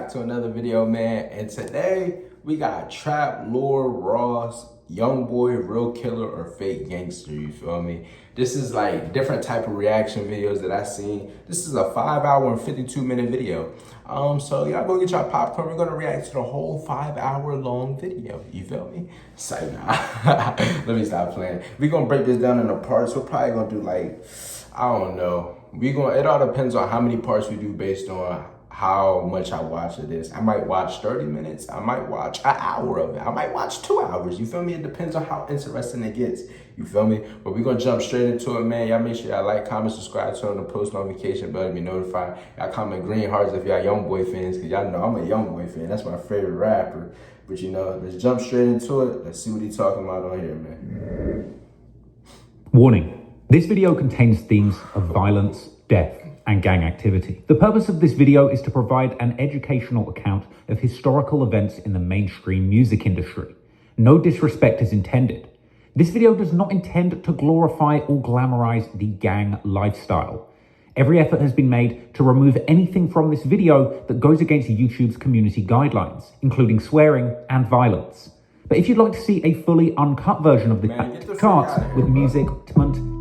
back to another video, man. And today we got Trap Lord Ross, Youngboy, Real Killer, or Fake Gangster. You feel me? This is like different type of reaction videos that I seen. This is a 5 hour and 52-minute video. So y'all go get y'all popcorn. We're gonna react to the whole 5 hour long video. You feel me? Say nah. Let me stop playing. We're gonna break this down into parts. We're probably gonna do like, I don't know. It all depends on how many parts we do based on how much I watch of this. I might watch 30 minutes. I might watch an hour of it. I might watch 2 hours. You feel me? It depends on how interesting it gets. You feel me? But we're gonna jump straight into it, man. Y'all make sure y'all like, comment, subscribe, turn on the post notification bell to be notified. Y'all comment green hearts if y'all Youngboy fans, because y'all know I'm a Youngboy fan. That's my favorite rapper. But you know, let's jump straight into it. Let's see what he's talking about on here, man. Warning. This video contains themes of violence, death, and gang activity. The purpose of this video is to provide an educational account of historical events in the mainstream music industry. No disrespect is intended. This video does not intend to glorify or glamorize the gang lifestyle. Every effort has been made to remove anything from this video that goes against YouTube's community guidelines, including swearing and violence. But if you'd like to see a fully uncut version of the charts with music,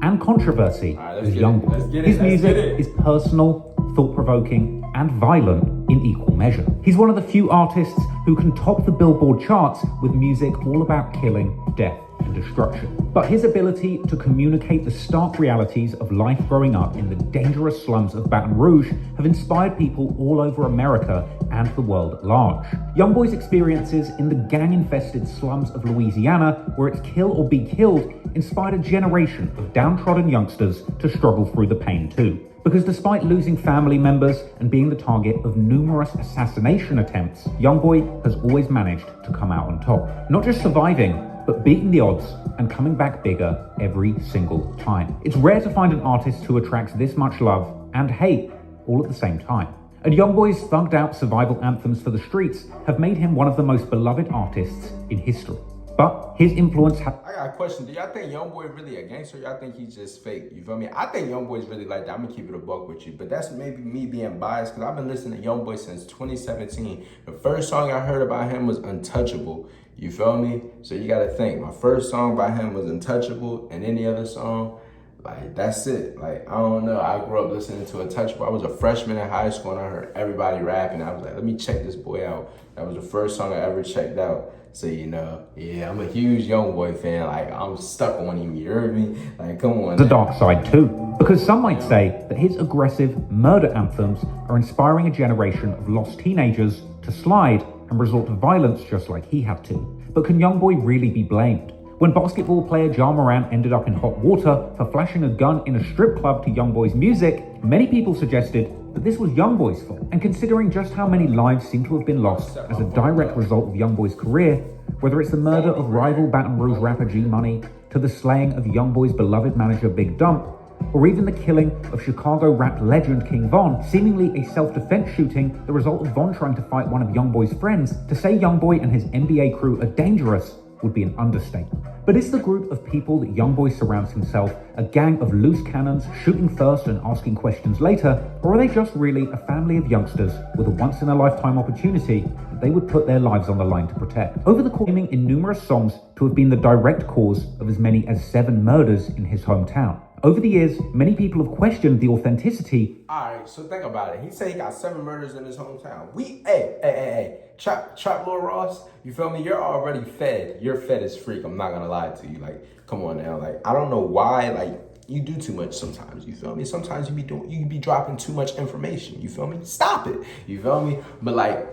and controversy with Youngboy, his music is personal, thought-provoking, and violent in equal measure. He's one of the few artists who can top the Billboard charts with music all about killing, death, and destruction. But his ability to communicate the stark realities of life growing up in the dangerous slums of Baton Rouge have inspired people all over America and the world at large. Youngboy's experiences in the gang-infested slums of Louisiana, where it's kill or be killed, inspired a generation of downtrodden youngsters to struggle through the pain too. Because despite losing family members and being the target of numerous assassination attempts, Youngboy has always managed to come out on top. Not just surviving, but beating the odds and coming back bigger every single time. It's rare to find an artist who attracts this much love and hate all at the same time. And Youngboy's thugged out survival anthems for the streets have made him one of the most beloved artists in history. But his influence I got a question. Do y'all think Youngboy really a gangster? Or y'all think he's just fake? You feel me? I think Youngboy's really like that. I'm gonna keep it a buck with you. But that's maybe me being biased because I've been listening to Youngboy since 2017. The first song I heard about him was Untouchable. You feel me? So you gotta think. My first song by him was Untouchable, and any other song, like, that's it. Like, I don't know. I grew up listening to Untouchable. I was a freshman in high school and I heard everybody rapping. I was like, let me check this boy out. That was the first song I ever checked out. So, you know, yeah, I'm a huge Youngboy fan. Like, I'm stuck on him, you heard me? Like, come on. The dark side too. Because some might say that his aggressive murder anthems are inspiring a generation of lost teenagers to slide and resort to violence just like he had to. But can Youngboy really be blamed? When basketball player Ja Morant ended up in hot water for flashing a gun in a strip club to Youngboy's music, many people suggested that this was Youngboy's fault. And considering just how many lives seem to have been lost as a direct result of Youngboy's career, whether it's the murder of rival Baton Rouge rapper G Money, to the slaying of Youngboy's beloved manager Big Dump, or even the killing of Chicago rap legend King Von, seemingly a self-defense shooting, the result of Von trying to fight one of Youngboy's friends, to say Youngboy and his NBA crew are dangerous would be an understatement. But is the group of people that Youngboy surrounds himself a gang of loose cannons shooting first and asking questions later, or are they just really a family of youngsters with a once-in-a-lifetime opportunity that they would put their lives on the line to protect? Over the course, in numerous songs to have been the direct cause of as many as 7 murders in his hometown. Over the years, many people have questioned the authenticity. All right, so think about it. He said he got 7 murders in his hometown. Hey. Trap Lord Ross, you feel me? You're already fed. You're fed as freak. I'm not gonna lie to you. Like, come on now. Like, I don't know why, like, you do too much sometimes, you feel me? Sometimes you be dropping too much information, you feel me? Stop it, you feel me? But like,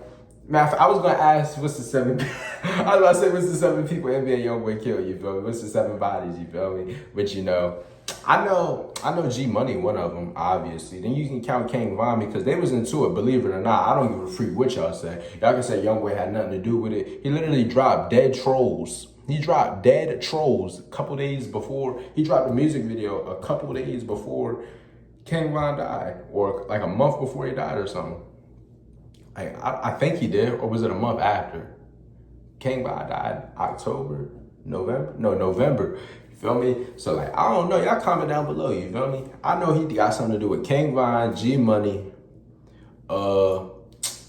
man, I was gonna ask, what's the 7, I was about to say, what's the 7 people NBA Youngboy killed, you feel me? What's the 7 bodies, you feel me? But you know, I know G Money, one of them, obviously. Then you can count King Von because they was into it, believe it or not. I don't give a freak what y'all say. Y'all can say Youngboy had nothing to do with it. He literally dropped dead trolls. He dropped dead trolls a couple days before. He dropped a music video a couple days before King Von died, or like a month before he died or something. I think he did, or was it a month after? King Von died November. You feel me? So like, I don't know. Y'all comment down below, you feel me? I know he got something to do with King Von, G Money,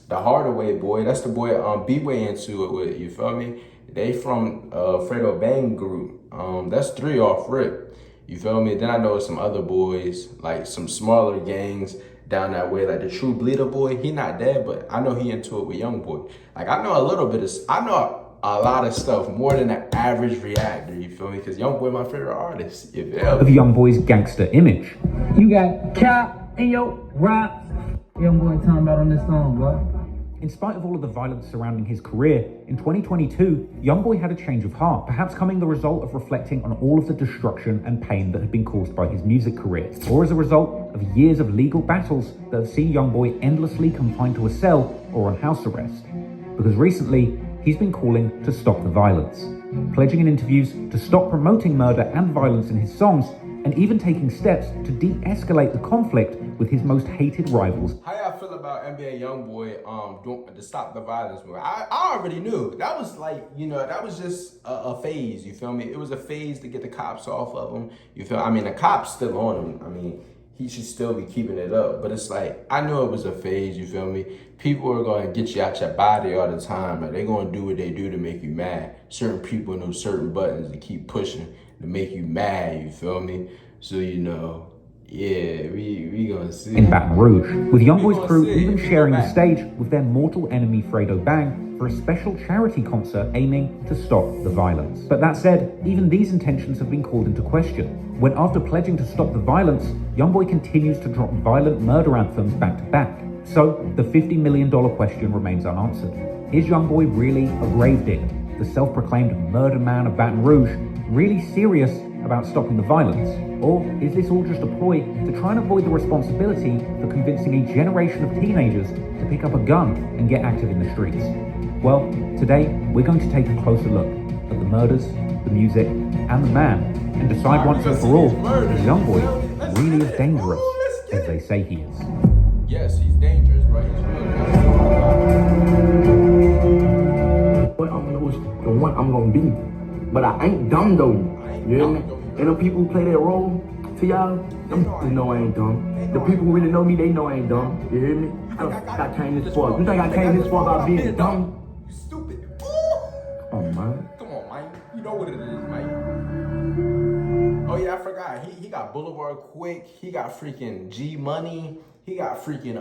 the Hardaway boy. That's the boy B-Way into it with, you feel me? They from Fredo Bang group. That's 3 off rip. You feel me? Then I know some other boys, like some smaller gangs down that way, like the True Bleeder boy. He not dead, but I know he into it with Youngboy. Like I know a little bit of, I know a lot of stuff more than the average reactor. You feel me? Because Youngboy my favorite artist. You feel Of me? Youngboy's gangster image. You got Cap in your rap. Youngboy talking about on this song, bro. In spite of all of the violence surrounding his career, in 2022, Youngboy had a change of heart, perhaps coming the result of reflecting on all of the destruction and pain that had been caused by his music career, or as a result of years of legal battles that have seen Youngboy endlessly confined to a cell or on house arrest. Because recently, he's been calling to stop the violence, pledging in interviews to stop promoting murder and violence in his songs, and even taking steps to de-escalate the conflict with his most hated rivals. How y'all feel about NBA Youngboy doing to stop the violence movement? I already knew that was like, you know, that was just a phase. You feel me? It was a phase to get the cops off of him. You feel? I mean, the cops still on him. I mean, he should still be keeping it up. But it's like, I knew it was a phase. You feel me? People are going to get you out your body all the time. Like, they're going to do what they do to make you mad. Certain people know certain buttons to keep pushing to make you mad. You feel me? So, you know, yeah, we gonna see. In Baton Rouge, with Youngboy's crew even sharing the stage with their mortal enemy Fredo Bang for a special charity concert aiming to stop the violence. But that said, even these intentions have been called into question, when after pledging to stop the violence, Youngboy continues to drop violent murder anthems back to back. So, the $50 million question remains unanswered. Is Youngboy really a gravedigger, the self-proclaimed murder man of Baton Rouge, really serious about stopping the violence? Or is this all just a ploy to try and avoid the responsibility for convincing a generation of teenagers to pick up a gun and get active in the streets? Well, today we're going to take a closer look at the murders, the music, and the man, and decide once and for all if Youngboy really as dangerous as they say he is. Yes, he's dangerous, bro. He's But I'm the one I'm gonna be. But I ain't dumb though. You hear me? And the people who play that role, to y'all, them know I ain't dumb. The people who really know me, they know I ain't dumb. You hear me? I came this far. You think I came this far by being dumb? You stupid. Oh man. Come on, Mike. You know what it is, Mike. Oh yeah, I forgot. He got Boulevard Quick. He got freaking G Money. He got freaking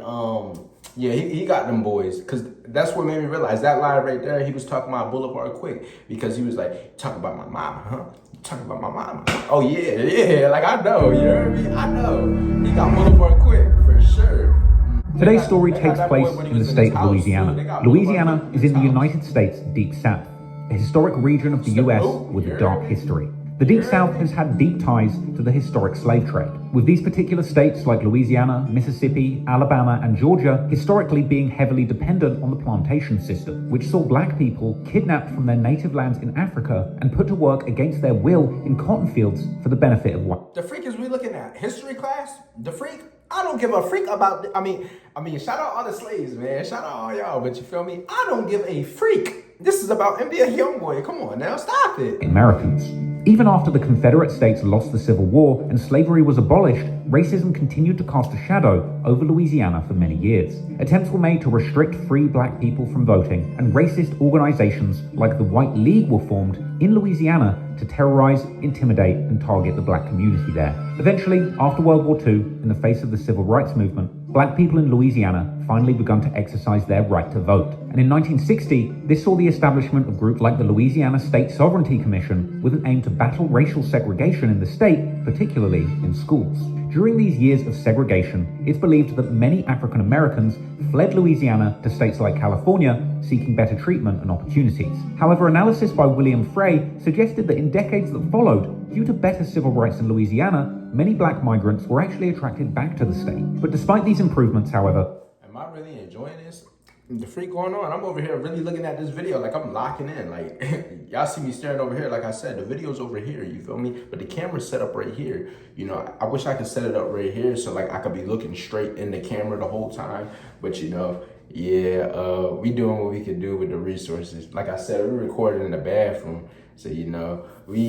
yeah, he got them boys. Cause that's what made me realize that line right there. He was talking about Boulevard Quick because he was like talking about my mama, huh? Talking about my mama. Oh yeah, like I know. You heard me? I know. He got Boulevard Quick for sure. Today's story takes place in the state of Louisiana. Louisiana is in the United States Deep South, a historic region of the US with a dark history. The Deep South has had deep ties to the historic slave trade, with these particular states like Louisiana, Mississippi, Alabama, and Georgia historically being heavily dependent on the plantation system, which saw black people kidnapped from their native lands in Africa and put to work against their will in cotton fields for the benefit of white. The freak is we looking at history class. The freak. I don't give a freak about. I mean, shout out all the slaves, man. Shout out all y'all. But you feel me? I don't give a freak. This is about NBA Youngboy. Come on now, stop it. Americans. Even after the Confederate States lost the Civil War and slavery was abolished, racism continued to cast a shadow over Louisiana for many years. Attempts were made to restrict free black people from voting, and racist organizations like the White League were formed in Louisiana to terrorize, intimidate, and target the black community there. Eventually, after World War II, in the face of the civil rights movement, black people in Louisiana finally begun to exercise their right to vote. And in 1960, this saw the establishment of groups like the Louisiana State Sovereignty Commission with an aim to battle racial segregation in the state, particularly in schools. During these years of segregation, it's believed that many African Americans fled Louisiana to states like California, seeking better treatment and opportunities. However, analysis by William Frey suggested that in decades that followed, due to better civil rights in Louisiana, many black migrants were actually attracted back to the state. But despite these improvements, however, am I really enjoying this? The freak going on. I'm over here really looking at this video like I'm locking in. Like y'all see me staring over here. Like I said, the video's over here. You feel me? But the camera's set up right here. You know, I wish I could set it up right here so like I could be looking straight in the camera the whole time. But you know, yeah, we doing what we could do with the resources. Like I said, we recorded in the bathroom, so you know, we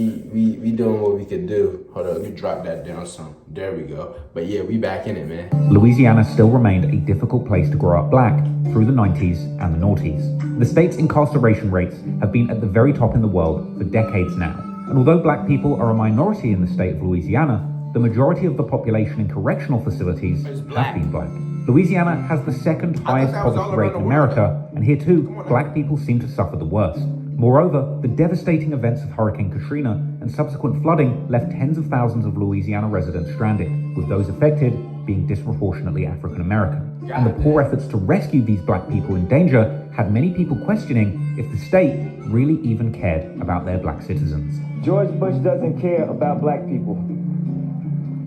doing what we could do. Hold up, let me drop that down some. There we go. But yeah, we back in it, man. Louisiana still remained a difficult place to grow up black through the 90s and the noughties. The state's incarceration rates have been at the very top in the world for decades now. And although black people are a minority in the state of Louisiana, the majority of the population in correctional facilities have been black. Louisiana has the second highest poverty rate in America, and here too, black people seem to suffer the worst. Moreover, the devastating events of Hurricane Katrina and subsequent flooding left tens of thousands of Louisiana residents stranded, with those affected being disproportionately African American. And the poor efforts to rescue these black people in danger had many people questioning if the state really even cared about their black citizens. George Bush doesn't care about black people.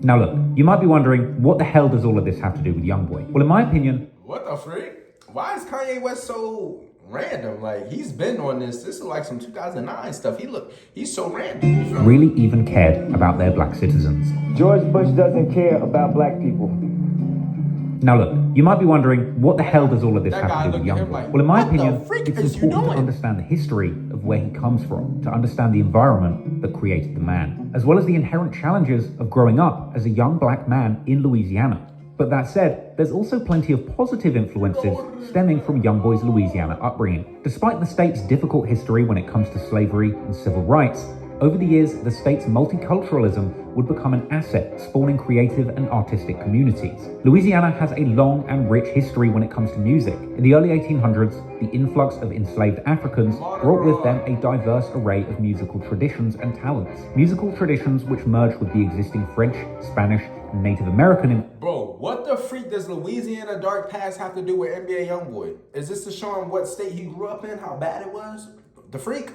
Now look, you might be wondering, what the hell does all of this have to do with Youngboy? Well, in my opinion... What the freak? Why is Kanye West so random? Like, he's been on this is like some 2009 stuff. He's so random. Really even cared about their black citizens. George Bush doesn't care about black people. Now look, you might be wondering, what the hell does all of this have to do with Youngboy? Like, well, in my what the opinion, freak it's is you important to doing? understand the history of where he comes from, to understand the environment that created the man, as well as the inherent challenges of growing up as a young black man in Louisiana. But that said, there's also plenty of positive influences stemming from Youngboy's Louisiana upbringing. Despite the state's difficult history when it comes to slavery and civil rights, over the years, the state's multiculturalism would become an asset, spawning creative and artistic communities. Louisiana has a long and rich history when it comes to music. In the early 1800s, the influx of enslaved Africans brought with them a diverse array of musical traditions and talents. Musical traditions which merged with the existing French, Spanish, and Native American... Bro, what the freak does Louisiana dark past have to do with NBA Youngboy? Is this to show him what state he grew up in, how bad it was? The freak?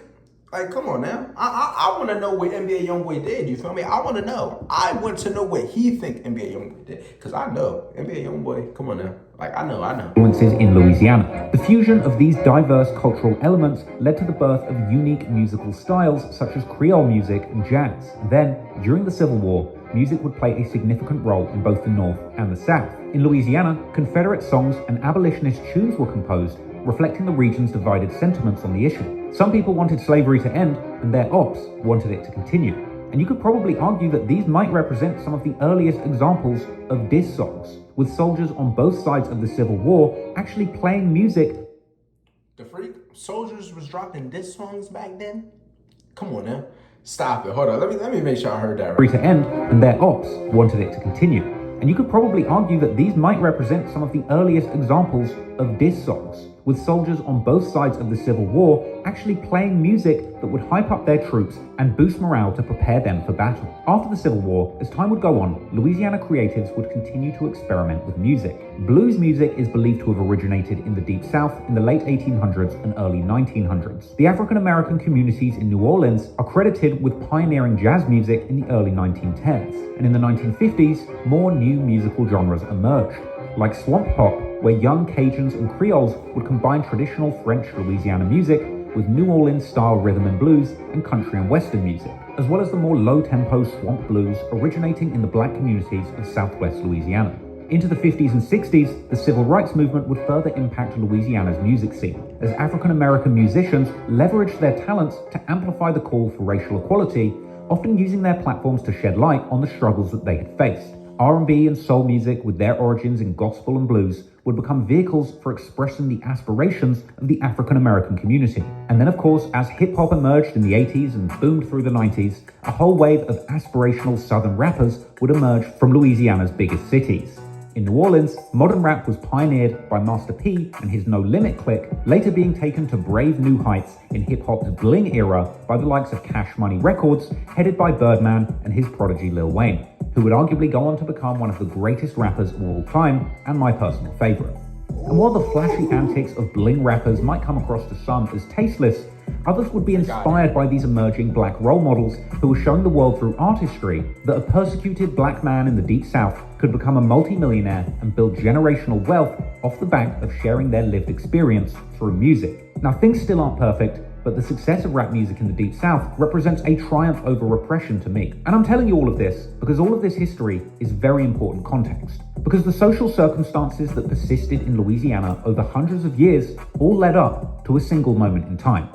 Like, come on now. I want to know what NBA Youngboy did. You feel me? I want to know. I want to know what he think NBA Youngboy did. Because I know. NBA Youngboy, come on now. Like, I know. Influences in Louisiana. The fusion of these diverse cultural elements led to the birth of unique musical styles such as Creole music and jazz. Then, during the Civil War, music would play a significant role in both the North and the South. In Louisiana, Confederate songs and abolitionist tunes were composed, reflecting the region's divided sentiments on the issue. Some people wanted slavery to end, and their ops wanted it to continue. And you could probably argue that these might represent some of the earliest examples of diss songs, with soldiers on both sides of the Civil War actually playing music. The freak? Soldiers was dropping diss songs back then? Come on now. Stop it. Hold on. Let me make sure I heard that right. To end, and their ops wanted it to continue. And you could probably argue that these might represent some of the earliest examples of diss songs, with soldiers on both sides of the Civil War actually playing music that would hype up their troops and boost morale to prepare them for battle. After the Civil War, as time would go on, Louisiana creatives would continue to experiment with music. Blues music is believed to have originated in the Deep South in the late 1800s and early 1900s. The African American communities in New Orleans are credited with pioneering jazz music in the early 1910s. And in the 1950s, more new musical genres emerged, like swamp pop, where young Cajuns and Creoles would combine traditional French Louisiana music with New Orleans-style rhythm and blues and country and western music, as well as the more low-tempo swamp blues originating in the black communities of southwest Louisiana. Into the 50s and 60s, the civil rights movement would further impact Louisiana's music scene, as African-American musicians leveraged their talents to amplify the call for racial equality, often using their platforms to shed light on the struggles that they had faced. R&B and soul music, with their origins in gospel and blues, would become vehicles for expressing the aspirations of the African-American community. And then, of course, as hip-hop emerged in the 80s and boomed through the 90s, a whole wave of aspirational Southern rappers would emerge from Louisiana's biggest cities. In New Orleans, modern rap was pioneered by Master P and his No Limit clique, later being taken to brave new heights in hip-hop's bling era by the likes of Cash Money Records, headed by Birdman and his prodigy Lil Wayne, who would arguably go on to become one of the greatest rappers of all time and my personal favorite. And while the flashy antics of bling rappers might come across to some as tasteless, others would be inspired by these emerging black role models who were showing the world through artistry that a persecuted black man in the Deep South could become a multi-millionaire and build generational wealth off the back of sharing their lived experience through music. Now, things still aren't perfect, but the success of rap music in the Deep South represents a triumph over repression to me. And I'm telling you all of this because all of this history is very important context. Because the social circumstances that persisted in Louisiana over hundreds of years all led up to a single moment in time,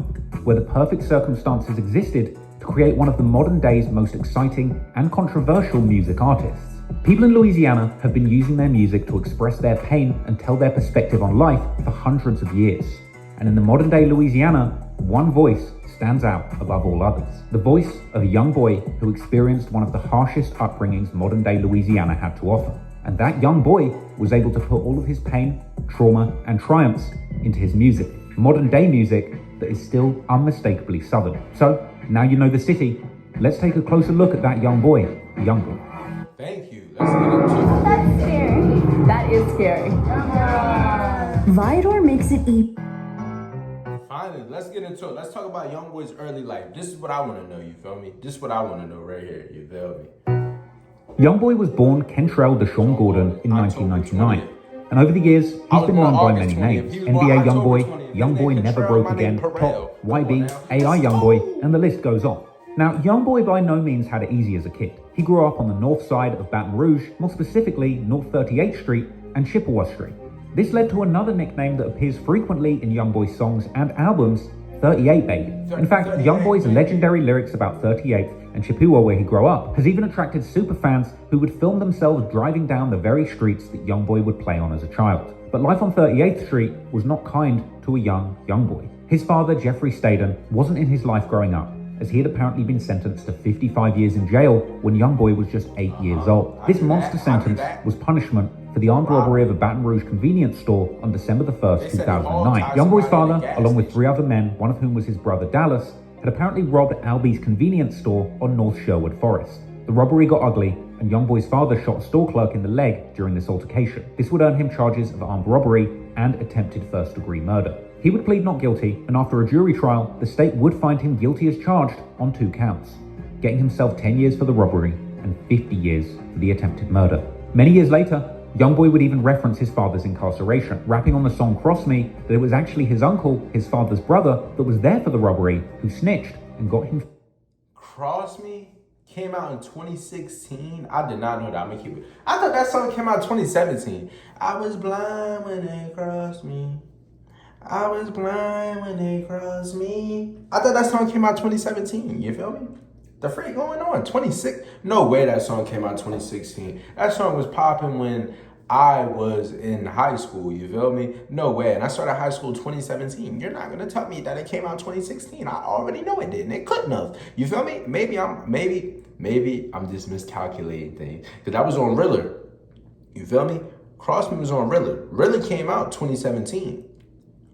where the perfect circumstances existed to create one of the modern day's most exciting and controversial music artists. People in Louisiana have been using their music to express their pain and tell their perspective on life for hundreds of years. And in the modern day Louisiana, one voice stands out above all others. The voice of a young boy who experienced one of the harshest upbringings modern day Louisiana had to offer. And that young boy was able to put all of his pain, trauma, and triumphs into his music. Modern day music that is still unmistakably Southern. So, now you know the city, let's take a closer look at that young boy, Youngboy. Thank you. Let's get into it. That's scary. That is scary. Vidor makes it eat. Finally, let's get into it. Let's talk about Youngboy's early life. This is what I want to know, you feel me? This is what I want to know right here, you feel me? Youngboy was born Kentrell Deshaun Gordon in 1999. And over the years, he's been known by many names. NBA Youngboy, Youngboy Never Broke Again, Top, YB, AI Youngboy, and the list goes on. Now, Youngboy by no means had it easy as a kid. He grew up on the north side of Baton Rouge, more specifically North 38th Street and Chippewa Street. This led to another nickname that appears frequently in Youngboy's songs and albums, 38 Baby. In fact, Youngboy's legendary lyrics about 38th and Chippewa, where he grew up, has even attracted superfans who would film themselves driving down the very streets that Youngboy would play on as a child. But life on 38th Street was not kind to a young Youngboy. His father, Jeffrey Staden, wasn't in his life growing up, as he had apparently been sentenced to 55 years in jail when Youngboy was just 8 years old. This monster sentence was punishment for the armed robbery of a Baton Rouge convenience store on December the 1st, 2009. Youngboy's father, along with 3 other men, one of whom was his brother Dallas, had apparently robbed Albies convenience store on North Sherwood Forest. The robbery got ugly, and Youngboy's father shot a store clerk in the leg during this altercation. This would earn him charges of armed robbery and attempted first-degree murder. He would plead not guilty, and after a jury trial, the state would find him guilty as charged on 2 counts, getting himself 10 years for the robbery and 50 years for the attempted murder. Many years later, Youngboy would even reference his father's incarceration, rapping on the song Cross Me that it was actually his uncle, his father's brother, that was there for the robbery, who snitched and got him. Cross Me came out in 2016. I did not know that. I'm gonna keep it. I thought that song came out in 2017. I was blind when they crossed me. I was blind when they crossed me. I thought that song came out 2017. You feel me? The freak going on? 26? No way that song came out 2016. That song was popping when I was in high school. You feel me? No way. And I started high school 2017. You're not gonna tell me that it came out 2016. I already know it didn't. It couldn't have. You feel me? Maybe I'm just miscalculating things. Cause that was on Riller. You feel me? Cross Me was on Riller. Riller came out 2017.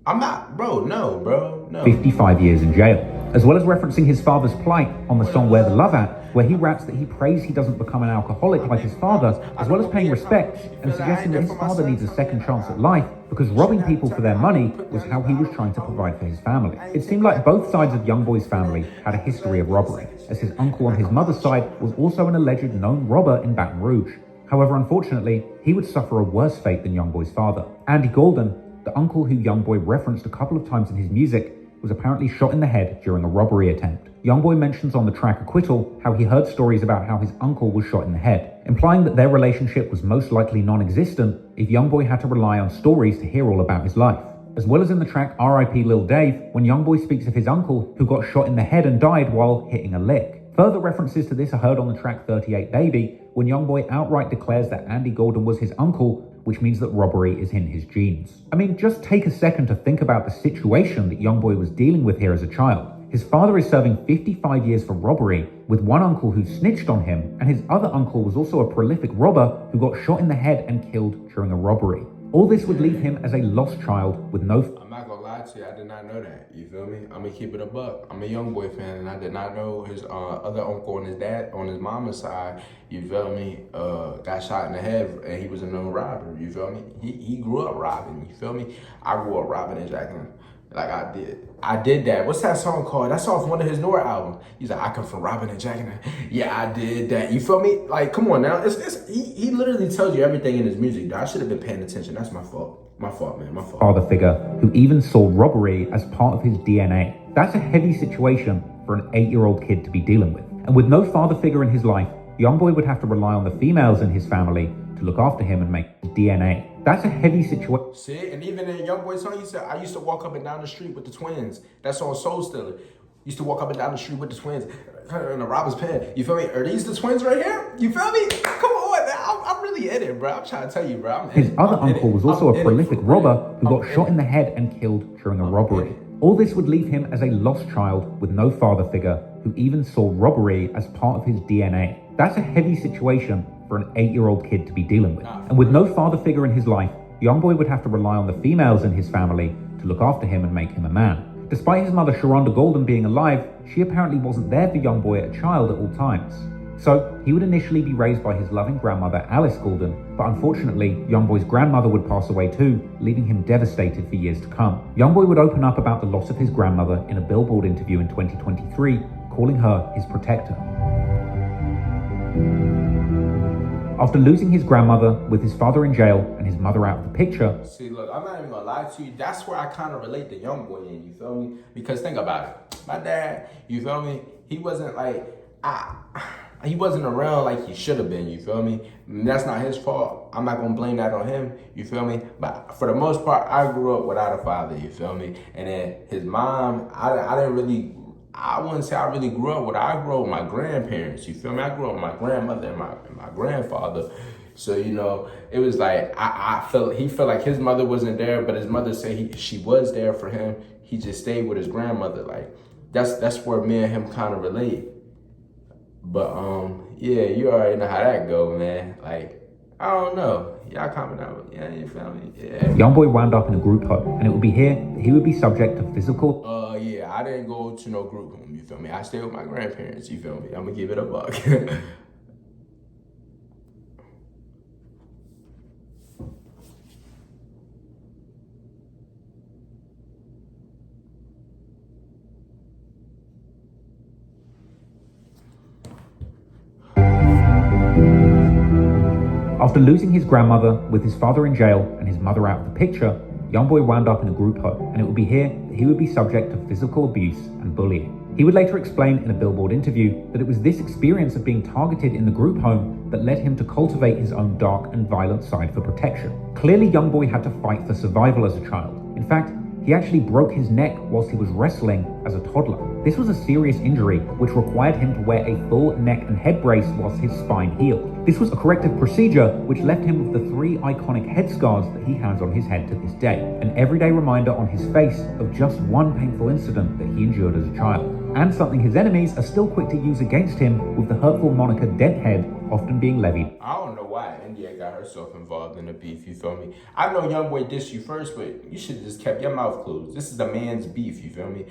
I'm not, no. 55 years in jail, as well as referencing his father's plight on the song Where the Love At, where he raps that he prays he doesn't become an alcoholic like his father, as well as paying respect and suggesting that his father needs a second chance at life because robbing people for their money was how he was trying to provide for his family. It seemed like both sides of Youngboy's family had a history of robbery, as his uncle on his mother's side was also an alleged known robber in Baton Rouge. However, unfortunately, he would suffer a worse fate than Youngboy's father. Andy Golden, the uncle who Youngboy referenced a couple of times in his music, was apparently shot in the head during a robbery attempt. Youngboy mentions on the track Acquittal how he heard stories about how his uncle was shot in the head, implying that their relationship was most likely non-existent if Youngboy had to rely on stories to hear all about his life. As well as in the track R.I.P. Lil Dave, when Youngboy speaks of his uncle who got shot in the head and died while hitting a lick. Further references to this are heard on the track 38 Baby, when Youngboy outright declares that Andy Golden was his uncle, which means that robbery is in his genes. I mean, just take a second to think about the situation that Youngboy was dealing with here as a child. His father is serving 55 years for robbery, with one uncle who snitched on him, and his other uncle was also a prolific robber who got shot in the head and killed during a robbery. All this would leave him as a lost child with no... I'm not gonna lie to you, I did not know that. You feel me? I'm gonna keep it a buck. I'm a Youngboy fan, and I did not know his other uncle on his dad, on his mama's side, you feel me, got shot in the head, and he was a known robber, you feel me? He grew up robbing, you feel me? I grew up robbing and jacking. Like I did that. What's that song called? That's off one of his newer albums. He's like, I come from robbing and jacking. Yeah, I did that. You feel me? Like, come on now. He literally tells you everything in his music. I should have been paying attention. That's my fault. My fault, man. My fault. Father figure who even saw robbery as part of his DNA. That's a heavy situation for an 8-year-old kid to be dealing with. And with no father figure in his life, Youngboy would have to rely on the females in his family to look after him and make DNA. That's a heavy situation. See, and even in Youngboy's song, he said, I used to walk up and down the street with the twins. That's on Soul Stealer. Used to walk up and down the street with the twins in a robber's pen. You feel me? Are these the twins right here? You feel me? Come on, now. I'm really in it, bro. I'm trying to tell you, bro. His other uncle was also a prolific robber who got shot in the head and killed during a robbery. All this would leave him as a lost child with no father figure who even saw robbery as part of his DNA. That's a heavy situation for an 8-year-old kid to be dealing with. And with no father figure in his life, Youngboy would have to rely on the females in his family to look after him and make him a man. Despite his mother Sharonda Golden being alive, she apparently wasn't there for Youngboy a child at all times. So he would initially be raised by his loving grandmother Alice Golden, but unfortunately Youngboy's grandmother would pass away too, leaving him devastated for years to come. Youngboy would open up about the loss of his grandmother in a Billboard interview in 2023, calling her his protector. After losing his grandmother, with his father in jail and his mother out of the picture. See, look, I'm not even gonna lie to you. That's where I kind of relate to Youngboy in, you feel me? Because think about it. My dad, you feel me? He wasn't like, he wasn't around like he should have been, you feel me? And that's not his fault. I'm not gonna blame that on him, you feel me? But for the most part, I grew up without a father, you feel me? And then his mom, I wouldn't say I really grew up with her. I grew up with my grandparents, you feel me? I grew up with my grandmother and my grandfather. So, you know, it was like, he felt like his mother wasn't there, but his mother said she was there for him. He just stayed with his grandmother. Like, that's where me and him kind of relate. But, yeah, you already know how that go, man. Like, I don't know. Y'all comment out. Yeah, you feel me? Yeah. Youngboy wound up in a group home, and it would be here that he would be subject to physical. Yeah, I didn't go to no group home, you feel me? I stayed with my grandparents, you feel me? I'm gonna give it a buck. After losing his grandmother, with his father in jail and his mother out of the picture, Youngboy wound up in a group home, and it would be here that he would be subject to physical abuse and bullying. He would later explain in a Billboard interview that it was this experience of being targeted in the group home that led him to cultivate his own dark and violent side for protection. Clearly, Youngboy had to fight for survival as a child. In fact, he actually broke his neck whilst he was wrestling as a toddler. This was a serious injury which required him to wear a full neck and head brace whilst his spine healed. This was a corrective procedure which left him with the 3 iconic head scars that he has on his head to this day, an everyday reminder on his face of just one painful incident that he endured as a child, and something his enemies are still quick to use against him, with the hurtful moniker Deadhead often being levied. I don't know why India got herself involved in the beef, you feel me? I know Youngboy dissed you first, but you should have just kept your mouth closed. This is a man's beef, you feel me?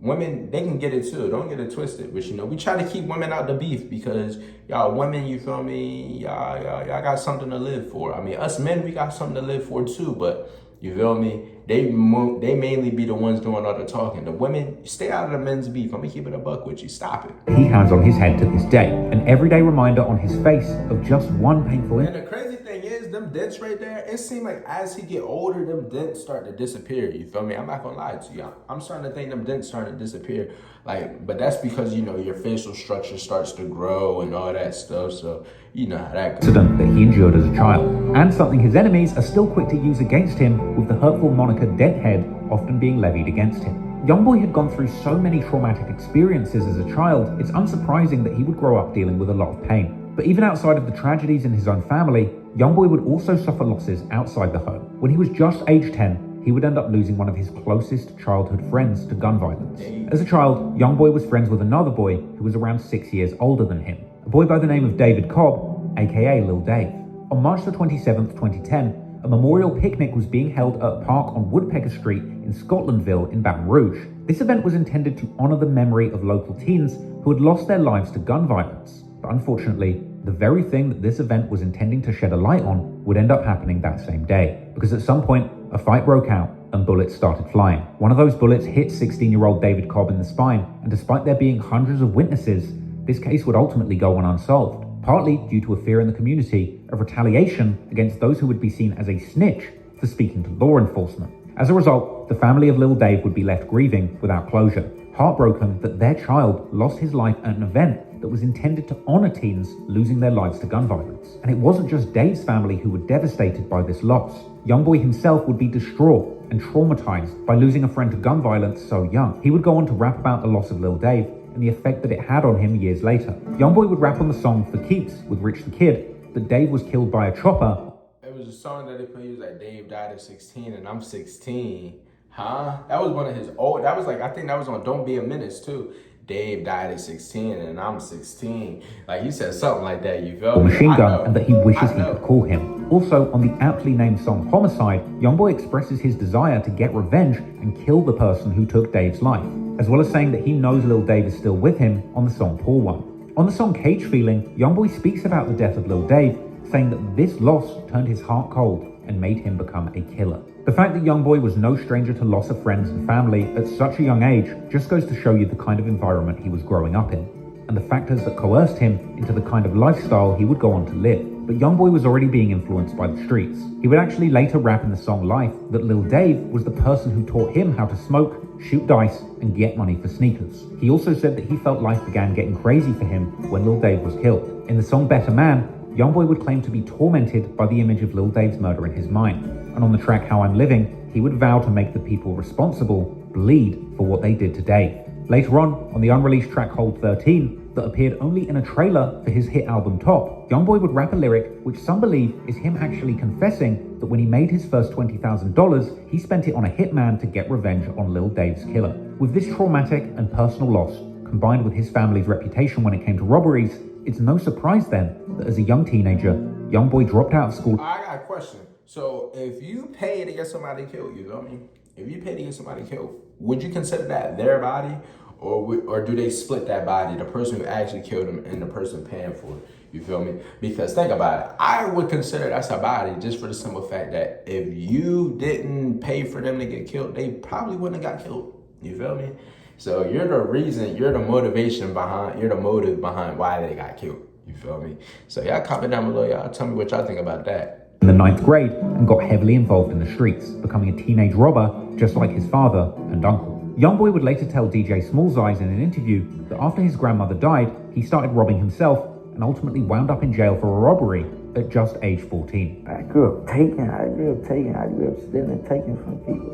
Women, they can get it too. Don't get it twisted. But, you know, we try to keep women out the beef because y'all women, you feel me? Y'all got something to live for. I mean, us men, we got something to live for too. But, you feel me? They mainly be the ones doing all the talking. The women, stay out of the men's beef. I'm going to keep it a buck with you. Stop it. He has on his head to this day, an everyday reminder on his face of just one painful incident. And the crazy thing is, them dents right there, it seems like as he get older, them dents start to disappear. You feel me? I'm not going to lie to you. I'm starting to think them dents starting to disappear. Like, but that's because, you know, your facial structure starts to grow and all that stuff. So, you know how that goes. Incident that he endured as a child, and something his enemies are still quick to use against him, with the hurtful moniker Deadhead often being levied against him. Youngboy had gone through so many traumatic experiences as a child, it's unsurprising that he would grow up dealing with a lot of pain. But even outside of the tragedies in his own family, Youngboy would also suffer losses outside the home. When he was just age 10, he would end up losing one of his closest childhood friends to gun violence. As a child, Youngboy was friends with another boy who was around 6 years older than him, a boy by the name of David Cobb, aka Lil Dave. On March the 27th, 2010, a memorial picnic was being held at a park on Woodpecker Street in Scotlandville in Baton Rouge. This event was intended to honor the memory of local teens who had lost their lives to gun violence. But unfortunately, the very thing that this event was intending to shed a light on would end up happening that same day, because at some point, a fight broke out and bullets started flying. One of those bullets hit 16-year-old David Cobb in the spine, and despite there being hundreds of witnesses, this case would ultimately go on unsolved, partly due to a fear in the community of retaliation against those who would be seen as a snitch for speaking to law enforcement. As a result, the family of Lil Dave would be left grieving without closure, heartbroken that their child lost his life at an event that was intended to honor teens losing their lives to gun violence. And it wasn't just Dave's family who were devastated by this loss. Youngboy himself would be distraught and traumatized by losing a friend to gun violence so young. He would go on to rap about the loss of Lil Dave and the effect that it had on him years later. Youngboy would rap on the song For Keeps with Rich the Kid that Dave was killed by a chopper. It was a song that they played. He was like, Dave died at 16 and I'm 16. Huh? That was one of his old, that was like, I think that was on Don't Be a Menace too. Dave died at 16 and I'm 16. Like, he said something like that, you feel me? Machine gun, and that he wishes he could call him. Also, on the aptly named song Homicide, Youngboy expresses his desire to get revenge and kill the person who took Dave's life, as well as saying that he knows Lil Dave is still with him on the song Poor One. On the song Cage Feeling, Youngboy speaks about the death of Lil Dave, saying that this loss turned his heart cold and made him become a killer. The fact that Youngboy was no stranger to loss of friends and family at such a young age just goes to show you the kind of environment he was growing up in, and the factors that coerced him into the kind of lifestyle he would go on to live. But Youngboy was already being influenced by the streets. He would actually later rap in the song Life that Lil Dave was the person who taught him how to smoke, shoot dice, and get money for sneakers. He also said that he felt life began getting crazy for him when Lil Dave was killed. In the song Better Man, Youngboy would claim to be tormented by the image of Lil Dave's murder in his mind. And on the track How I'm Living, he would vow to make the people responsible bleed for what they did to Dave. Later on the unreleased track Hold 13, that appeared only in a trailer for his hit album Top, Youngboy would rap a lyric which some believe is him actually confessing that when he made his first $20,000, he spent it on a hitman to get revenge on Lil Dave's killer. With this traumatic and personal loss, combined with his family's reputation when it came to robberies, it's no surprise then that as a young teenager, Youngboy dropped out of school. I got a question. So if you pay to get somebody killed, you feel me? If you pay to get somebody killed, would you consider that their body? Or do they split that body, the person who actually killed him and the person paying for it? You feel me? Because think about it. I would consider that's a body just for the simple fact that if you didn't pay for them to get killed, they probably wouldn't have got killed. You feel me? So you're the reason, you're the motive behind why they got killed. You feel me? So y'all comment down below. Y'all tell me what y'all think about that. In the 9th grade and got heavily involved in the streets, becoming a teenage robber just like his father and uncle. Youngboy would later tell DJ Smalls Eyes in an interview that after his grandmother died, he started robbing himself and ultimately wound up in jail for a robbery at just age 14. I grew up stealing, taking from people.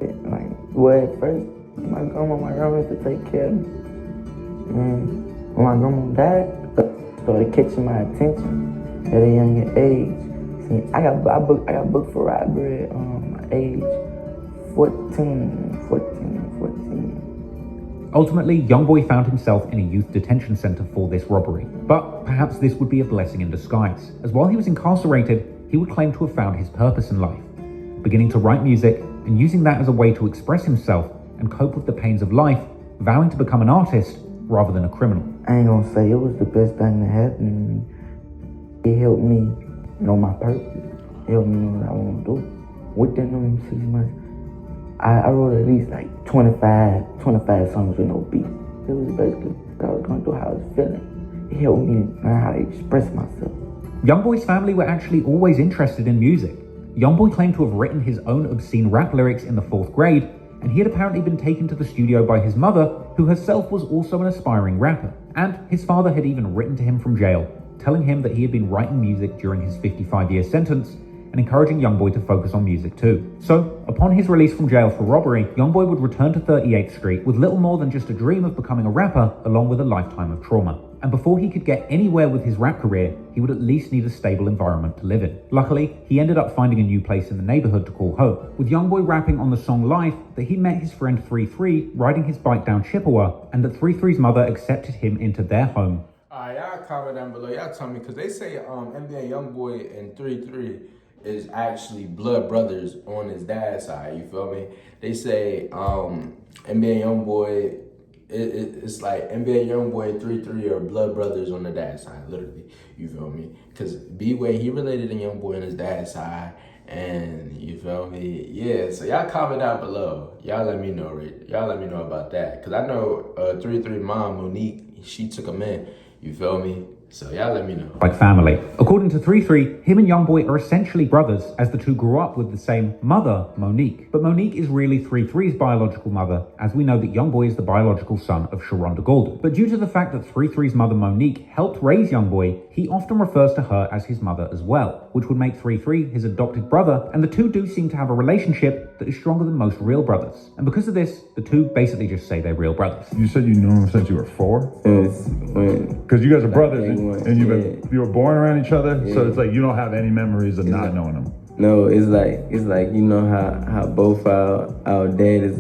At first, my grandma used to take care of me. And when my grandma died, started catching my attention at a younger age. See, I got booked for robbery at age 14. Ultimately, Youngboy found himself in a youth detention center for this robbery. But perhaps this would be a blessing in disguise, as while he was incarcerated, he would claim to have found his purpose in life, beginning to write music and using that as a way to express himself and cope with the pains of life, vowing to become an artist rather than a criminal. I ain't gonna say it was the best thing that happened to me. It helped me know my purpose. It helped me know what I want to do. Within them 6 months, I wrote at least like 25 songs with no beat. It was basically what I was going through, how I was feeling. It helped me learn how to express myself. Youngboy's family were actually always interested in music. Youngboy claimed to have written his own obscene rap lyrics in the 4th grade, and he had apparently been taken to the studio by his mother, who herself was also an aspiring rapper. And his father had even written to him from jail, telling him that he had been writing music during his 55-year sentence, and encouraging Youngboy to focus on music too. So, upon his release from jail for robbery, Youngboy would return to 38th Street with little more than just a dream of becoming a rapper, along with a lifetime of trauma. And before he could get anywhere with his rap career, he would at least need a stable environment to live in. Luckily, he ended up finding a new place in the neighborhood to call home, with Youngboy rapping on the song Life that he met his friend 33 riding his bike down Chippewa, and that 33's mother accepted him into their home. Alright, y'all comment down below. Y'all tell me, because they say NBA Youngboy and 33 is actually blood brothers on his dad's side, you feel me? They say NBA Youngboy, it's like NBA Youngboy and 33 are blood brothers on the dad's side, literally, you feel me? Because B-Way, he related to Youngboy on his dad's side, and you feel me? Yeah, so y'all comment down below. Y'all let me know, y'all let me know about that. Because I know 33 mom, Monique, she took him in, you feel me? So y'all let me know. Like family. According to 33, him and Youngboy are essentially brothers, as the two grew up with the same mother, Monique. But Monique is really 33's biological mother, as we know that Youngboy is the biological son of Sharonda Golden. But due to the fact that 33's mother, Monique, helped raise Youngboy, he often refers to her as his mother as well, which would make 33 his adopted brother, and the two do seem to have a relationship that is stronger than most real brothers. And because of this, the two basically just say they're real brothers. You said you knew him since you were 4? Yes, when Because you guys are brothers one, and yeah. you were born around each other, so Yeah. it's like you don't have any memories of not like- knowing him. no, it's like you know how both our daddies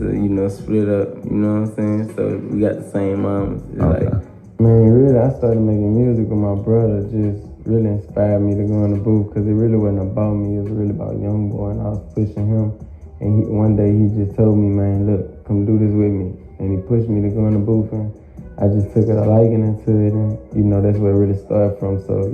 split up, you know what I'm saying? So we got the same moms. It's Okay. like, man, really, I started making music with my brother. Just really inspired me to go in the booth because it really wasn't about me. It was really about Youngboy, and I was pushing him. And one day he just told me, man, look, come do this with me. And he pushed me to go in the booth, and I just took a liking into it, and that's where it really started from. So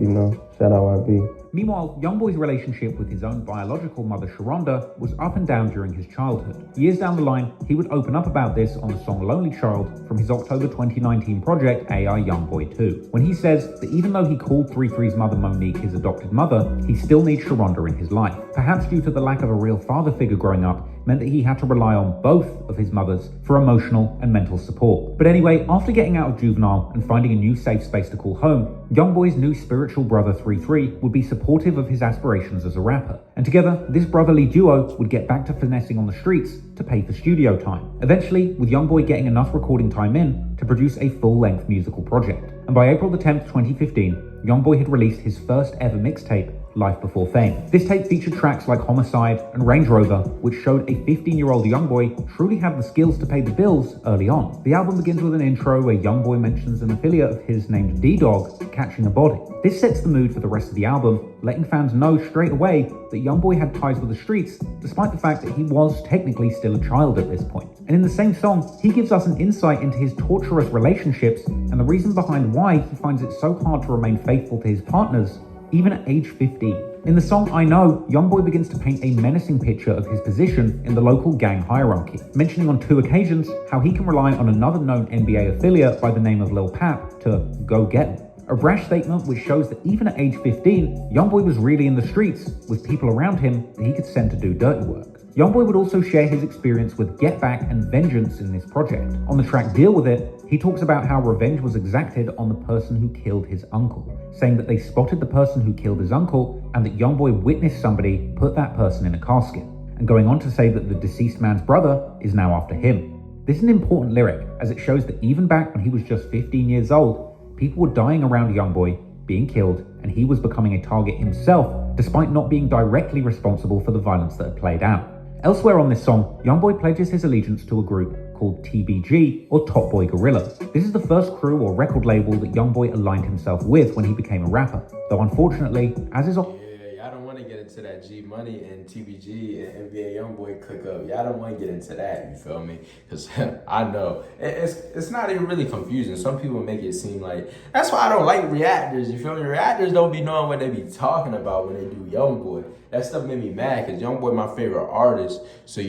shout out YB. Meanwhile, Youngboy's relationship with his own biological mother Sharonda was up and down during his childhood. Years down the line, he would open up about this on the song Lonely Child from his October 2019 project AI Youngboy 2, when he says that even though he called 33's mother Monique his adopted mother, he still needs Sharonda in his life. Perhaps due to the lack of a real father figure growing up, meant that he had to rely on both of his mothers for emotional and mental support. But anyway, after getting out of juvenile and finding a new safe space to call home, Youngboy's new spiritual brother 33 would be supportive of his aspirations as a rapper. And together, this brotherly duo would get back to finessing on the streets to pay for studio time. Eventually, with Youngboy getting enough recording time in to produce a full-length musical project. And by April the 10th, 2015, Youngboy had released his first ever mixtape, Life Before Fame. This tape featured tracks like Homicide and Range Rover, which showed a 15-year-old Youngboy truly had the skills to pay the bills early on. The album begins with an intro where Youngboy mentions an affiliate of his named D-Dog catching a body. This sets the mood for the rest of the album, letting fans know straight away that Youngboy had ties with the streets, despite the fact that he was technically still a child at this point. And in the same song, he gives us an insight into his torturous relationships and the reason behind why he finds it so hard to remain faithful to his partners, even at age 15. In the song I Know, Youngboy begins to paint a menacing picture of his position in the local gang hierarchy, mentioning on 2 occasions how he can rely on another known NBA affiliate by the name of Lil Pap to go get him. A brash statement which shows that even at age 15, Youngboy was really in the streets with people around him that he could send to do dirty work. Youngboy would also share his experience with Get Back and Vengeance in this project. On the track Deal With It, he talks about how revenge was exacted on the person who killed his uncle, saying that they spotted the person who killed his uncle and that Youngboy witnessed somebody put that person in a casket, and going on to say that the deceased man's brother is now after him. This is an important lyric, as it shows that even back when he was just 15 years old, people were dying around Youngboy, being killed, and he was becoming a target himself, despite not being directly responsible for the violence that had played out. Elsewhere on this song, Youngboy pledges his allegiance to a group called TBG, or Top Boy Gorilla. This is the first crew or record label that Youngboy aligned himself with when he became a rapper, though unfortunately, as is Y'all don't want to get into that G Money and TBG and NBA Youngboy click up. Y'all don't want to get into that, you feel me? Because I know it's not even really confusing. Some people make it seem like, that's why I don't like reactors, you feel me? Reactors don't be knowing what they be talking about when they do Youngboy. That stuff made me mad because Youngboy my favorite artist. So,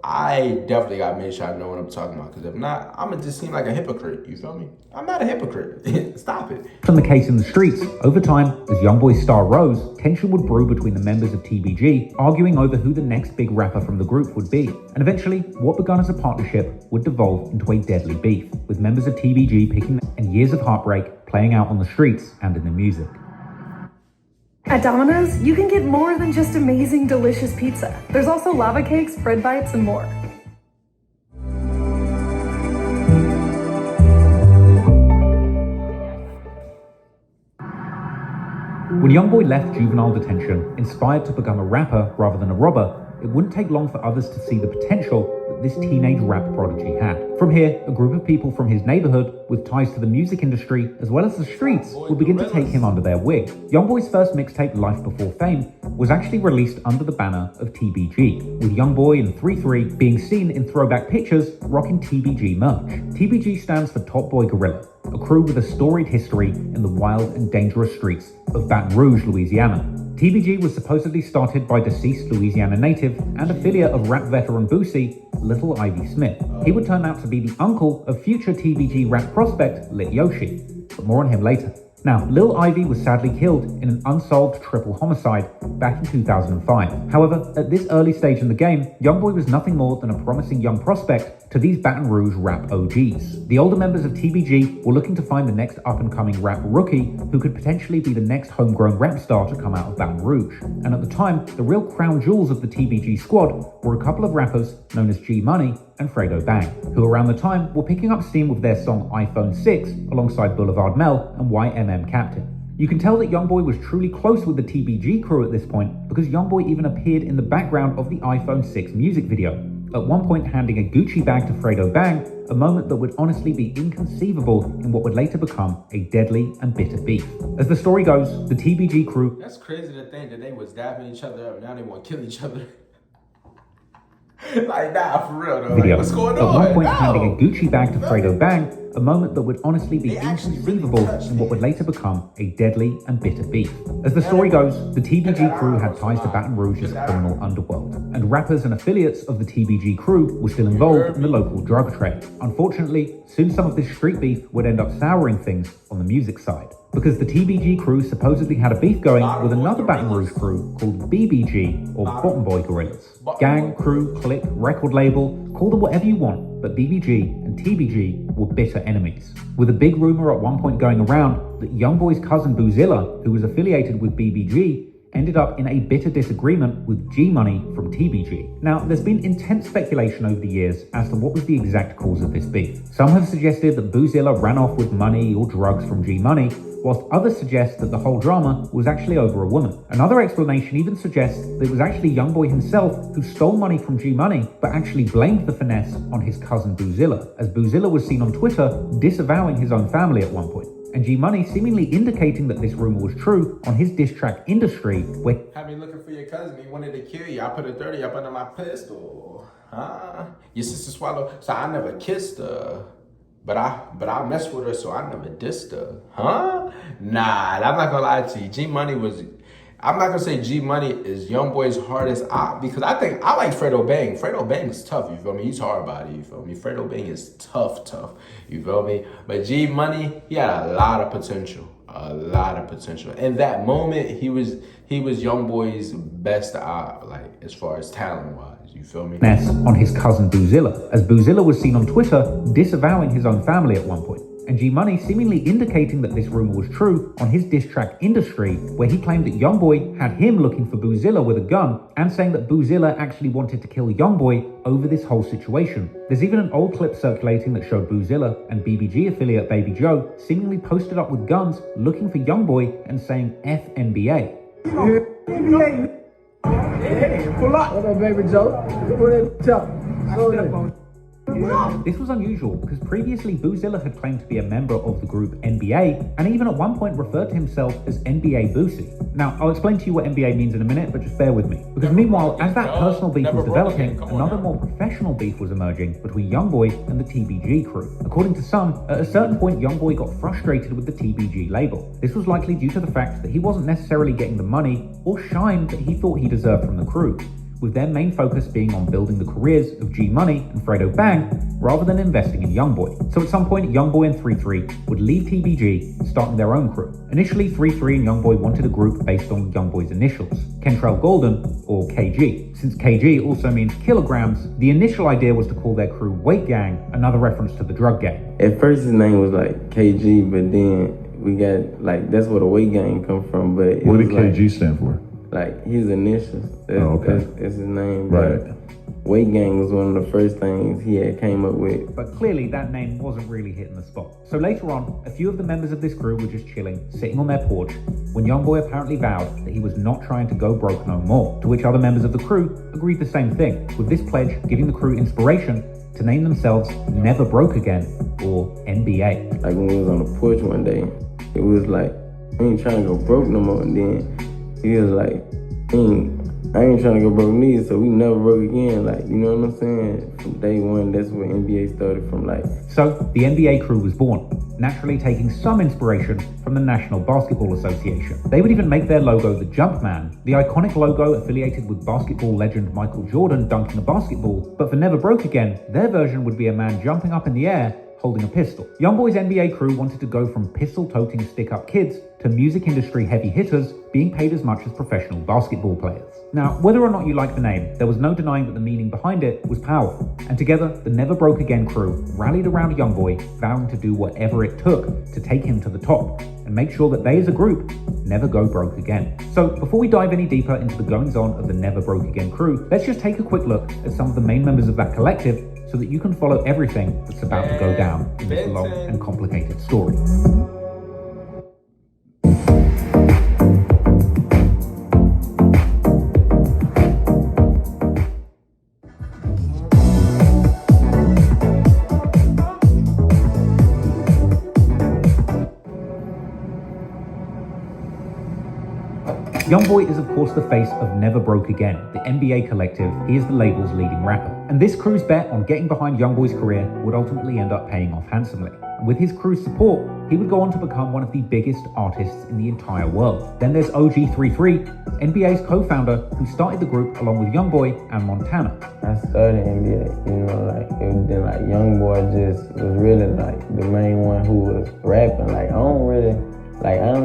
I definitely got to make sure I know what I'm talking about. Because if not, I'm going to just seem like a hypocrite. You feel me? I'm not a hypocrite. Stop it. on the case in the streets. Over time, as Youngboy's star rose, tension would brew between the members of TBG, arguing over who the next big rapper from the group would be. And eventually, what begun as a partnership would devolve into a deadly beef, with members of TBG picking and years of heartbreak playing out on the streets and in the music. At Domino's, you can get more than just amazing, delicious pizza. There's also lava cakes, bread bites, and more. When Youngboy left juvenile detention, inspired to become a rapper rather than a robber, it wouldn't take long for others to see the potential that this teenage rap prodigy had. From here, a group of people from his neighborhood with ties to the music industry as well as the streets would begin to take him under their wing. Youngboy's first mixtape, Life Before Fame, was actually released under the banner of TBG, with Youngboy and 33 being seen in throwback pictures rocking TBG merch. TBG stands for Top Boy Gorilla, a crew with a storied history in the wild and dangerous streets of Baton Rouge, Louisiana. TBG was supposedly started by deceased Louisiana native and affiliate of rap veteran Boosie, Little Ivy Smith. He would turn out to be the uncle of future TBG rap prospect Lit Yoshi, but more on him later. Now, Lil Ivy was sadly killed in an unsolved triple homicide back in 2005. However, at this early stage in the game, Youngboy was nothing more than a promising young prospect to these Baton Rouge rap OGs. The older members of TBG were looking to find the next up-and-coming rap rookie who could potentially be the next homegrown rap star to come out of Baton Rouge. And at the time, the real crown jewels of the TBG squad were a couple of rappers known as G Money and Fredo Bang, who around the time were picking up steam with their song iPhone 6 alongside Boulevard Mel and YMM Captain. You can tell that Youngboy was truly close with the TBG crew at this point because Youngboy even appeared in the background of the iPhone 6 music video, at one point handing a Gucci bag to Fredo Bang, a moment that would honestly be inconceivable in what would later become a deadly and bitter beef. As the story goes, the TBG crew... That's crazy to think that they was dapping each other up and now they want to kill each other. Like, nah, for real though. Video. Like, what's going At on? one point No. handing a Gucci bag to Fredo Bang, a moment that would honestly be They actually inconceivable really touched in what would later become a deadly and bitter beef. As the story goes, the TBG crew had ties to Baton Rouge's criminal underworld, and rappers and affiliates of the TBG crew were still involved in the local drug trade. Unfortunately, soon some of this street beef would end up souring things on the music side, because the TBG crew supposedly had a beef going with another Baton Rouge crew called BBG, or Bottom Boy Gorillas. Gang, crew, clique, record label, call them whatever you want, but BBG and TBG were bitter enemies, with a big rumor at one point going around that Youngboy's cousin Boozilla, who was affiliated with BBG, ended up in a bitter disagreement with G Money from TBG. Now, there's been intense speculation over the years as to what was the exact cause of this beef. Some have suggested that Boozilla ran off with money or drugs from G Money, whilst others suggest that the whole drama was actually over a woman. Another explanation even suggests that it was actually Youngboy himself who stole money from G Money, but actually blamed the finesse on his cousin Boozilla, as Boozilla was seen on Twitter disavowing his own family at one point, and G Money seemingly indicating that this rumor was true on his diss track Industry, where Had me looking for your cousin. He wanted to kill you. I put a 30 up under my pistol. Huh? Your sister swallowed. So I never kissed her. But I messed with her, so I never dissed her. Huh? Nah, I'm not gonna lie to you. G Money was... I'm not gonna say G Money is Youngboy's hardest op, because I think I like Fredo Bang. Fredo Bang is tough, you feel me? He's hard body, you feel me? Fredo Bang is tough, you feel me? But G Money, he had a lot of potential. A lot of potential. In that moment, he was Youngboy's best op, like as far as talent wise. You feel me? on his cousin Boozilla, as Boozilla was seen on Twitter disavowing his own family at one point, and G Money seemingly indicating that this rumor was true on his diss track Industry, where he claimed that Youngboy had him looking for Boozilla with a gun, and saying that Boozilla actually wanted to kill Youngboy over this whole situation. There's even an old clip circulating that showed Boozilla and BBG affiliate Baby Joe seemingly posted up with guns looking for Youngboy and saying F NBA. Pull up. What up, baby Joe? Pull that up. This was unusual because previously Boozilla had claimed to be a member of the group NBA and even at one point referred to himself as NBA Boosie. Now, I'll explain to you what NBA means in a minute, but just bear with me. Because meanwhile, as that personal beef was developing, another more professional beef was emerging between Youngboy and the TBG crew. According to some, at a certain point Youngboy got frustrated with the TBG label. This was likely due to the fact that he wasn't necessarily getting the money or shine that he thought he deserved from the crew, with their main focus being on building the careers of G Money and Fredo Bang rather than investing in Youngboy. So at some point, Youngboy and 3-3 would leave TBG, starting their own crew. Initially, 3-3 and Youngboy wanted a group based on Youngboy's initials, Kentrell Golden, or KG. Since KG also means kilograms, the initial idea was to call their crew Weight Gang, another reference to the drug gang. At first his name was like KG, but then we got like, that's where the weight gang come from, but What did KG stand for? like his initials. That's his name. Right. But Weight Gang was one of the first things he had came up with. But clearly that name wasn't really hitting the spot. So later on, a few of the members of this crew were just chilling, sitting on their porch, when Youngboy apparently vowed that he was not trying to go broke no more, to which other members of the crew agreed the same thing, with this pledge giving the crew inspiration to name themselves Never Broke Again, or NBA. Like when we was on the porch one day, it was like, I ain't trying to go broke no more. And then he was like, I ain't trying to go broke neither, so we never broke again. Like, you know what I'm saying? From day one, that's where NBA started from. Like, so the NBA crew was born, naturally taking some inspiration from the National Basketball Association. They would even make their logo the Jumpman, the iconic logo affiliated with basketball legend Michael Jordan dunking a basketball. But for Never Broke Again, their version would be a man jumping up in the air holding a pistol. Youngboy's NBA crew wanted to go from pistol-toting stick-up kids to music industry heavy hitters being paid as much as professional basketball players. Now, whether or not you like the name, there was no denying that the meaning behind it was powerful. And together, the Never Broke Again crew rallied around Youngboy, vowing to do whatever it took to take him to the top and make sure that they as a group never go broke again. So before we dive any deeper into the goings-on of the Never Broke Again crew, let's just take a quick look at some of the main members of that collective so that you can follow everything that's about to go down in this long and complicated story. Youngboy is of course the face of Never Broke Again, the NBA collective. He is the label's leading rapper. And this crew's bet on getting behind Youngboy's career would ultimately end up paying off handsomely. And with his crew's support, he would go on to become one of the biggest artists in the entire world. Then there's OG33, NBA's co-founder, who started the group along with Youngboy and Montana. I started NBA, then Youngboy just was really like the main one who was rapping. I don't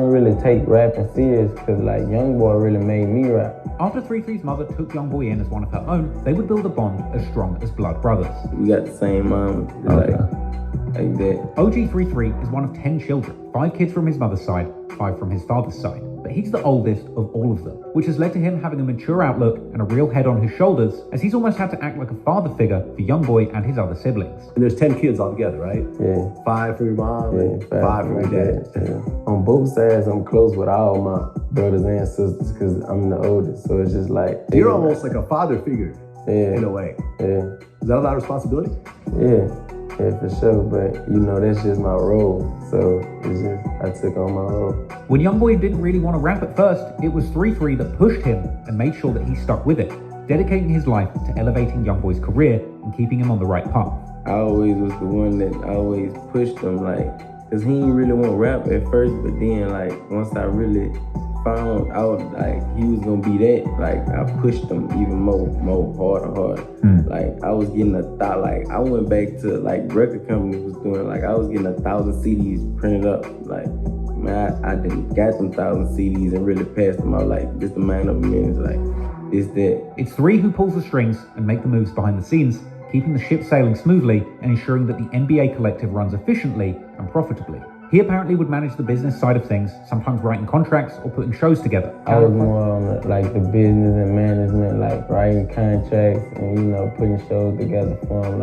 really take rapping serious because Youngboy really made me rap. After 33's mother took Youngboy in as one of her own, they would build a bond as strong as blood brothers. We got the same mom, like that. OG33 is one of 10 children, 5 kids from his mother's side, 5 from his father's side. But he's the oldest of all of them, which has led to him having a mature outlook and a real head on his shoulders, as he's almost had to act like a father figure for Youngboy and his other siblings. And there's 10 kids altogether, right? Yeah. 5 from your mom and 5 from your dad. Yeah. On both sides, I'm close with all my brothers and sisters because I'm the oldest. So it's just You're almost like a father figure, in a way. Yeah. Is that a lot of responsibility? Yeah, for sure, but that's just my role, so it's just, I took on my role. When Youngboy didn't really want to rap at first, it was 33 that pushed him and made sure that he stuck with it, dedicating his life to elevating Youngboy's career and keeping him on the right path. I always was the one that always pushed him, cause he didn't really want to rap at first, but then, once I really found out, he was gonna be that, I pushed him even more harder. I was getting a thought, I went back to, record companies was doing, I was getting 1,000 CDs printed up, man, I didn't got them 1,000 CDs and really passed them out, just a matter of minutes, it's that. It's 3 who pulls the strings and make the moves behind the scenes, keeping the ship sailing smoothly and ensuring that the NBA collective runs efficiently and profitably. He apparently would manage the business side of things, sometimes writing contracts or putting shows together. I was more on the business and management, writing contracts and, putting shows together for him.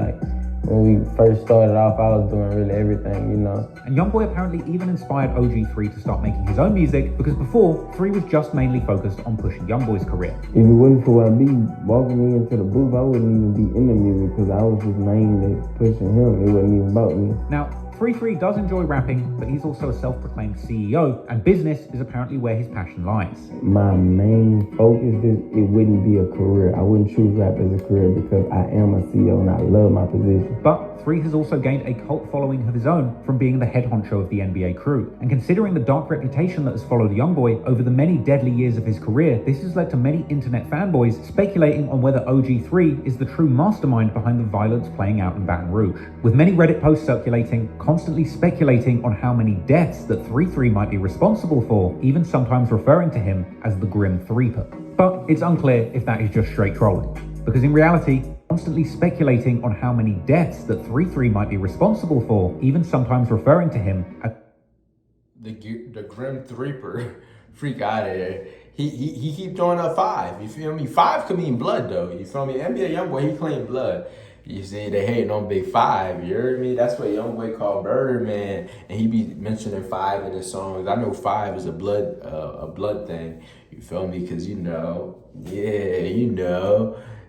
When we first started off, I was doing really everything, And Youngboy apparently even inspired OG3 to start making his own music, because before, 3 was just mainly focused on pushing Youngboy's career. If it wasn't for YB walking me into the booth, I wouldn't even be in the music because I was just mainly pushing him. It wasn't even about me. Now, 33 does enjoy rapping, but he's also a self-proclaimed CEO, and business is apparently where his passion lies. My main focus is it wouldn't be a career. I wouldn't choose rap as a career because I am a CEO and I love my position. But 3 has also gained a cult following of his own from being the head honcho of the NBA crew. And considering the dark reputation that has followed Youngboy over the many deadly years of his career, this has led to many internet fanboys speculating on whether OG3 is the true mastermind behind the violence playing out in Baton Rouge. With many Reddit posts circulating, constantly speculating on how many deaths that 33 might be responsible for, even sometimes referring to him as the Grim Threeper. But it's unclear if that is just straight trolling, because in reality, constantly speculating on how many deaths that 33 might be responsible for, even sometimes referring to him as the Grim Threeper. Freak out of here. He keep throwing up 5. You feel me? 5 could mean blood though. You feel me? NBA Youngboy, he claimed blood. You see, they hating on Big 5. You heard me? That's what Youngboy called Birdman, and he be mentioning 5 in his songs. I know 5 is a blood thing. You feel me? Because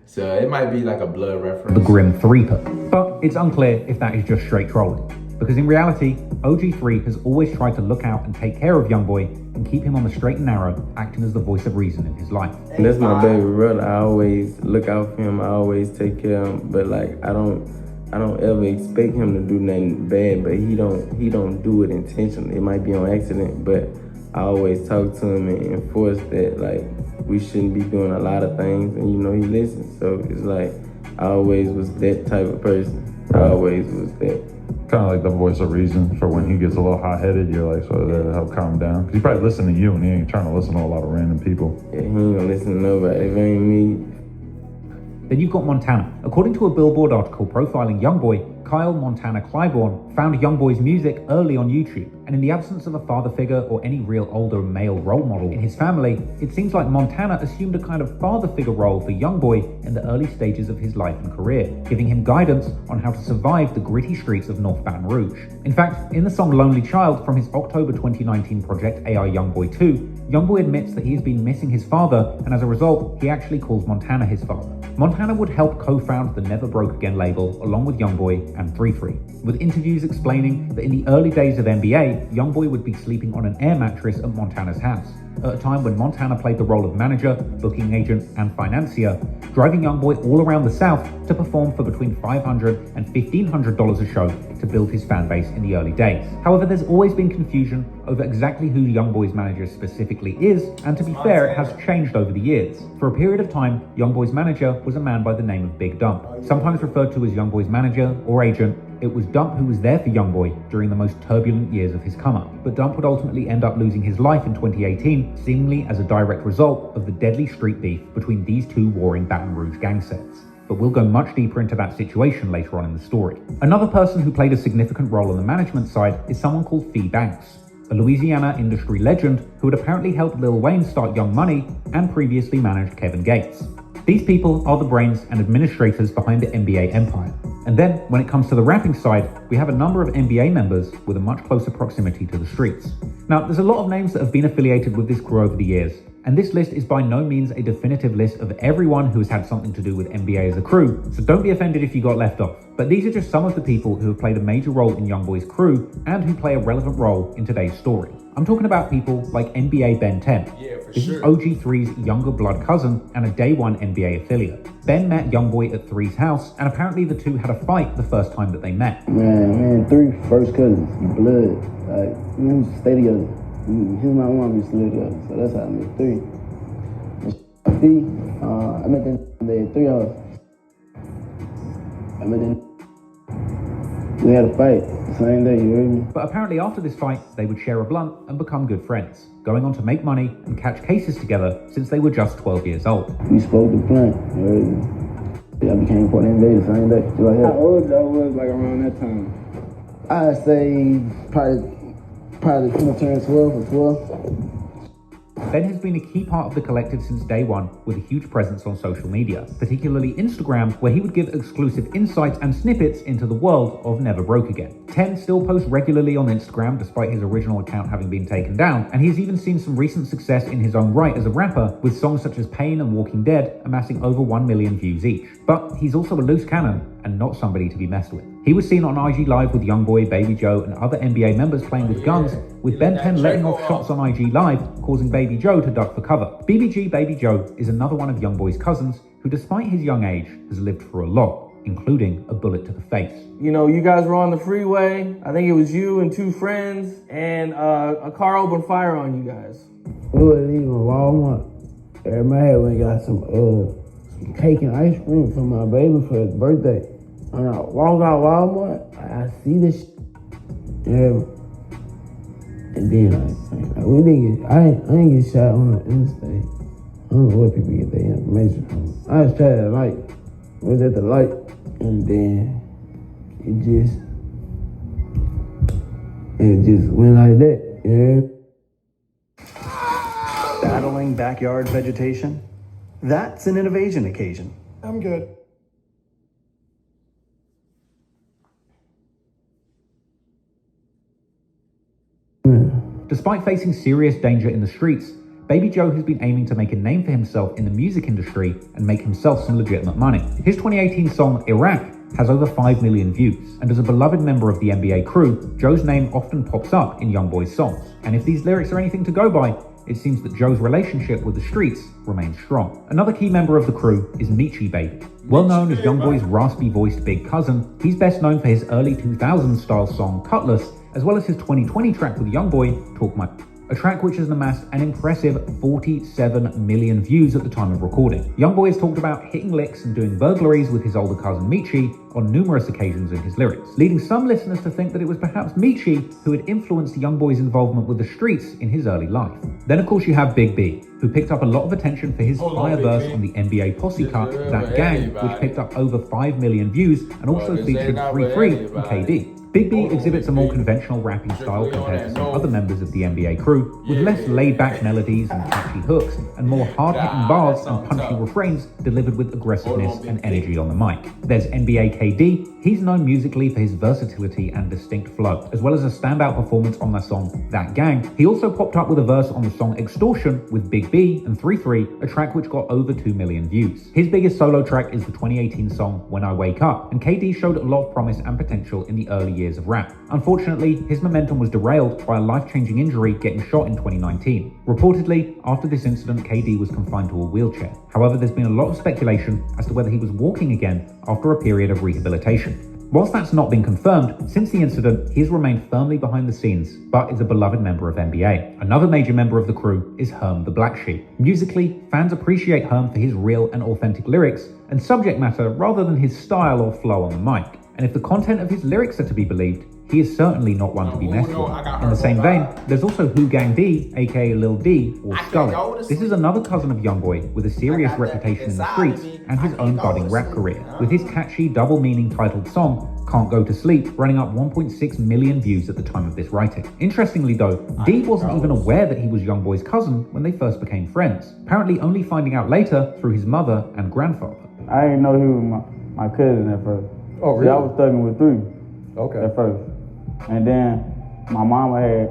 so it might be like a blood reference. the Grim Threeper. But it's unclear if that is just straight trolling, because in reality, OG3 has always tried to look out and take care of Youngboy and keep him on the straight and narrow, acting as the voice of reason in his life. And that's my baby brother. I always look out for him. I always take care of him. But I don't ever expect him to do nothing bad. But he don't do it intentionally. It might be on accident. But I always talk to him and enforce that we shouldn't be doing a lot of things. And he listens. So it's I always was that type of person. I always was that. Kind of like the voice of reason for when he gets a little hot-headed. You're like, so there to help calm him down. Because he probably listen to you and he ain't trying to listen to a lot of random people. Yeah, he ain't gonna listen to nobody. If it ain't me. Then you've got Montana. According to a Billboard article profiling Youngboy, Kyle Montana Clybourne found Youngboy's music early on YouTube, and in the absence of a father figure or any real older male role model in his family, it seems like Montana assumed a kind of father figure role for Youngboy in the early stages of his life and career, giving him guidance on how to survive the gritty streets of North Baton Rouge. In fact, in the song Lonely Child from his October 2019 project AI Youngboy 2, Youngboy admits that he has been missing his father, and as a result, he actually calls Montana his father. Montana would help co-found the Never Broke Again label along with Youngboy and 3-3, with interviews explaining that in the early days of NBA, Youngboy would be sleeping on an air mattress at Montana's house, at a time when Montana played the role of manager, booking agent, and financier, driving Youngboy all around the South to perform for between $500 and $1,500 a show to build his fan base in the early days. However, there's always been confusion over exactly who Youngboy's manager specifically is, and to be fair, it has changed over the years. For a period of time, Youngboy's manager was a man by the name of Big Dump, sometimes referred to as Youngboy's manager or agent. It was Dump who was there for Youngboy during the most turbulent years of his come-up, but Dump would ultimately end up losing his life in 2018, seemingly as a direct result of the deadly street beef between these two warring Baton Rouge gang sets. But we'll go much deeper into that situation later on in the story. Another person who played a significant role on the management side is someone called Fee Banks, a Louisiana industry legend who had apparently helped Lil Wayne start Young Money and previously managed Kevin Gates. These people are the brains and administrators behind the NBA empire. And then, when it comes to the rapping side, we have a number of NBA members with a much closer proximity to the streets. Now, there's a lot of names that have been affiliated with this crew over the years, and this list is by no means a definitive list of everyone who has had something to do with NBA as a crew, so don't be offended if you got left off. But these are just some of the people who have played a major role in Youngboy's crew and who play a relevant role in today's story. I'm talking about people like NBA Ben 10. This is OG3's younger blood cousin and a day one NBA affiliate. Ben met Youngboy at 3's house, and apparently the two had a fight the first time that they met. Man, 3 first cousins, blood. Like, we used to stay together. Him and my mom used to live together, so that's how I met 3. I met them day at 3 hours. I met them. We had a fight the same day, you heard me? But apparently after this fight, they would share a blunt and become good friends, going on to make money and catch cases together since they were just 12 years old. We spoke the plan, you heard me? I became part of the NBA the same day. Like, how old I was like around that time? I'd say probably when I turned 12 or 12. Ben has been a key part of the collective since day one, with a huge presence on social media, particularly Instagram, where he would give exclusive insights and snippets into the world of Never Broke Again. 10 still posts regularly on Instagram despite his original account having been taken down, and he's even seen some recent success in his own right as a rapper, with songs such as Pain and Walking Dead amassing over 1 million views each. But he's also a loose cannon and not somebody to be messed with. He was seen on IG Live with Youngboy, Baby Joe, and other NBA members playing with guns, with Ben 10 letting off shots on IG Live, causing Baby Joe to duck for cover. BBG Baby Joe is another one of Youngboy's cousins, who despite his young age, has lived through a lot, including a bullet to the face. You know, you guys were on the freeway. I think it was you and 2 friends, and a car opened fire on you guys. We were leaving Walmart. Everybody went and got some cake and ice cream for my baby for his birthday. And I walk out Walmart, I see this shit. Yeah. And then we didn't get, I ain't get shot on the interstate. I don't know where people get their information from. I was trying to was at the light, and then it just went like that, yeah. Battling backyard vegetation? That's an innovation occasion. I'm good. Despite facing serious danger in the streets, Baby Joe has been aiming to make a name for himself in the music industry and make himself some legitimate money. His 2018 song, Iraq, has over 5 million views, and as a beloved member of the NBA crew, Joe's name often pops up in Youngboy's songs. And if these lyrics are anything to go by, it seems that Joe's relationship with the streets remains strong. Another key member of the crew is Michi Baby. Well known as Youngboy's raspy-voiced big cousin, he's best known for his early 2000s style song, Cutlass, as well as his 2020 track with Youngboy, Talk My... a track which has amassed an impressive 47 million views at the time of recording. Youngboy has talked about hitting licks and doing burglaries with his older cousin Michi on numerous occasions in his lyrics, leading some listeners to think that it was perhaps Michi who had influenced Youngboy's involvement with the streets in his early life. Then of course you have Big B, who picked up a lot of attention for his fire verse on the NBA posse cut, That Gang, which picked up over 5 million views and also featured 3-3 and KD. Big B exhibits a more conventional rapping style compared to some other members of the NBA crew, with less laid-back melodies and catchy hooks, and more hard-hitting bars and punchy refrains delivered with aggressiveness and energy on the mic. There's NBA KD. He's known musically for his versatility and distinct flow, as well as a standout performance on the song That Gang. He also popped up with a verse on the song Extortion with Big B and 3-3, a track which got over 2 million views. His biggest solo track is the 2018 song When I Wake Up, and KD showed a lot of promise and potential in the early years of rap. Unfortunately, his momentum was derailed by a life-changing injury getting shot in 2019. Reportedly, after this incident, KD was confined to a wheelchair. However, there's been a lot of speculation as to whether he was walking again after a period of rehabilitation. Whilst that's not been confirmed, since the incident, he has remained firmly behind the scenes, but is a beloved member of NBA. Another major member of the crew is Herm the Black Sheep. Musically, fans appreciate Herm for his real and authentic lyrics and subject matter rather than his style or flow on the mic. And if the content of his lyrics are to be believed, he is certainly not one to be messed with. In the same vein, there's also Who Gang D, aka Lil D, or Scully. This is another cousin of Youngboy with a serious reputation in the streets and his own budding rap career, with his catchy double-meaning titled song, Can't Go to Sleep, running up 1.6 million views at the time of this writing. Interestingly though, D wasn't even aware that he was Youngboy's cousin when they first became friends, apparently only finding out later through his mother and grandfather. I didn't know he was my cousin at first. Oh, really? See, I was thugging with 3 Okay. at first. And then my mama had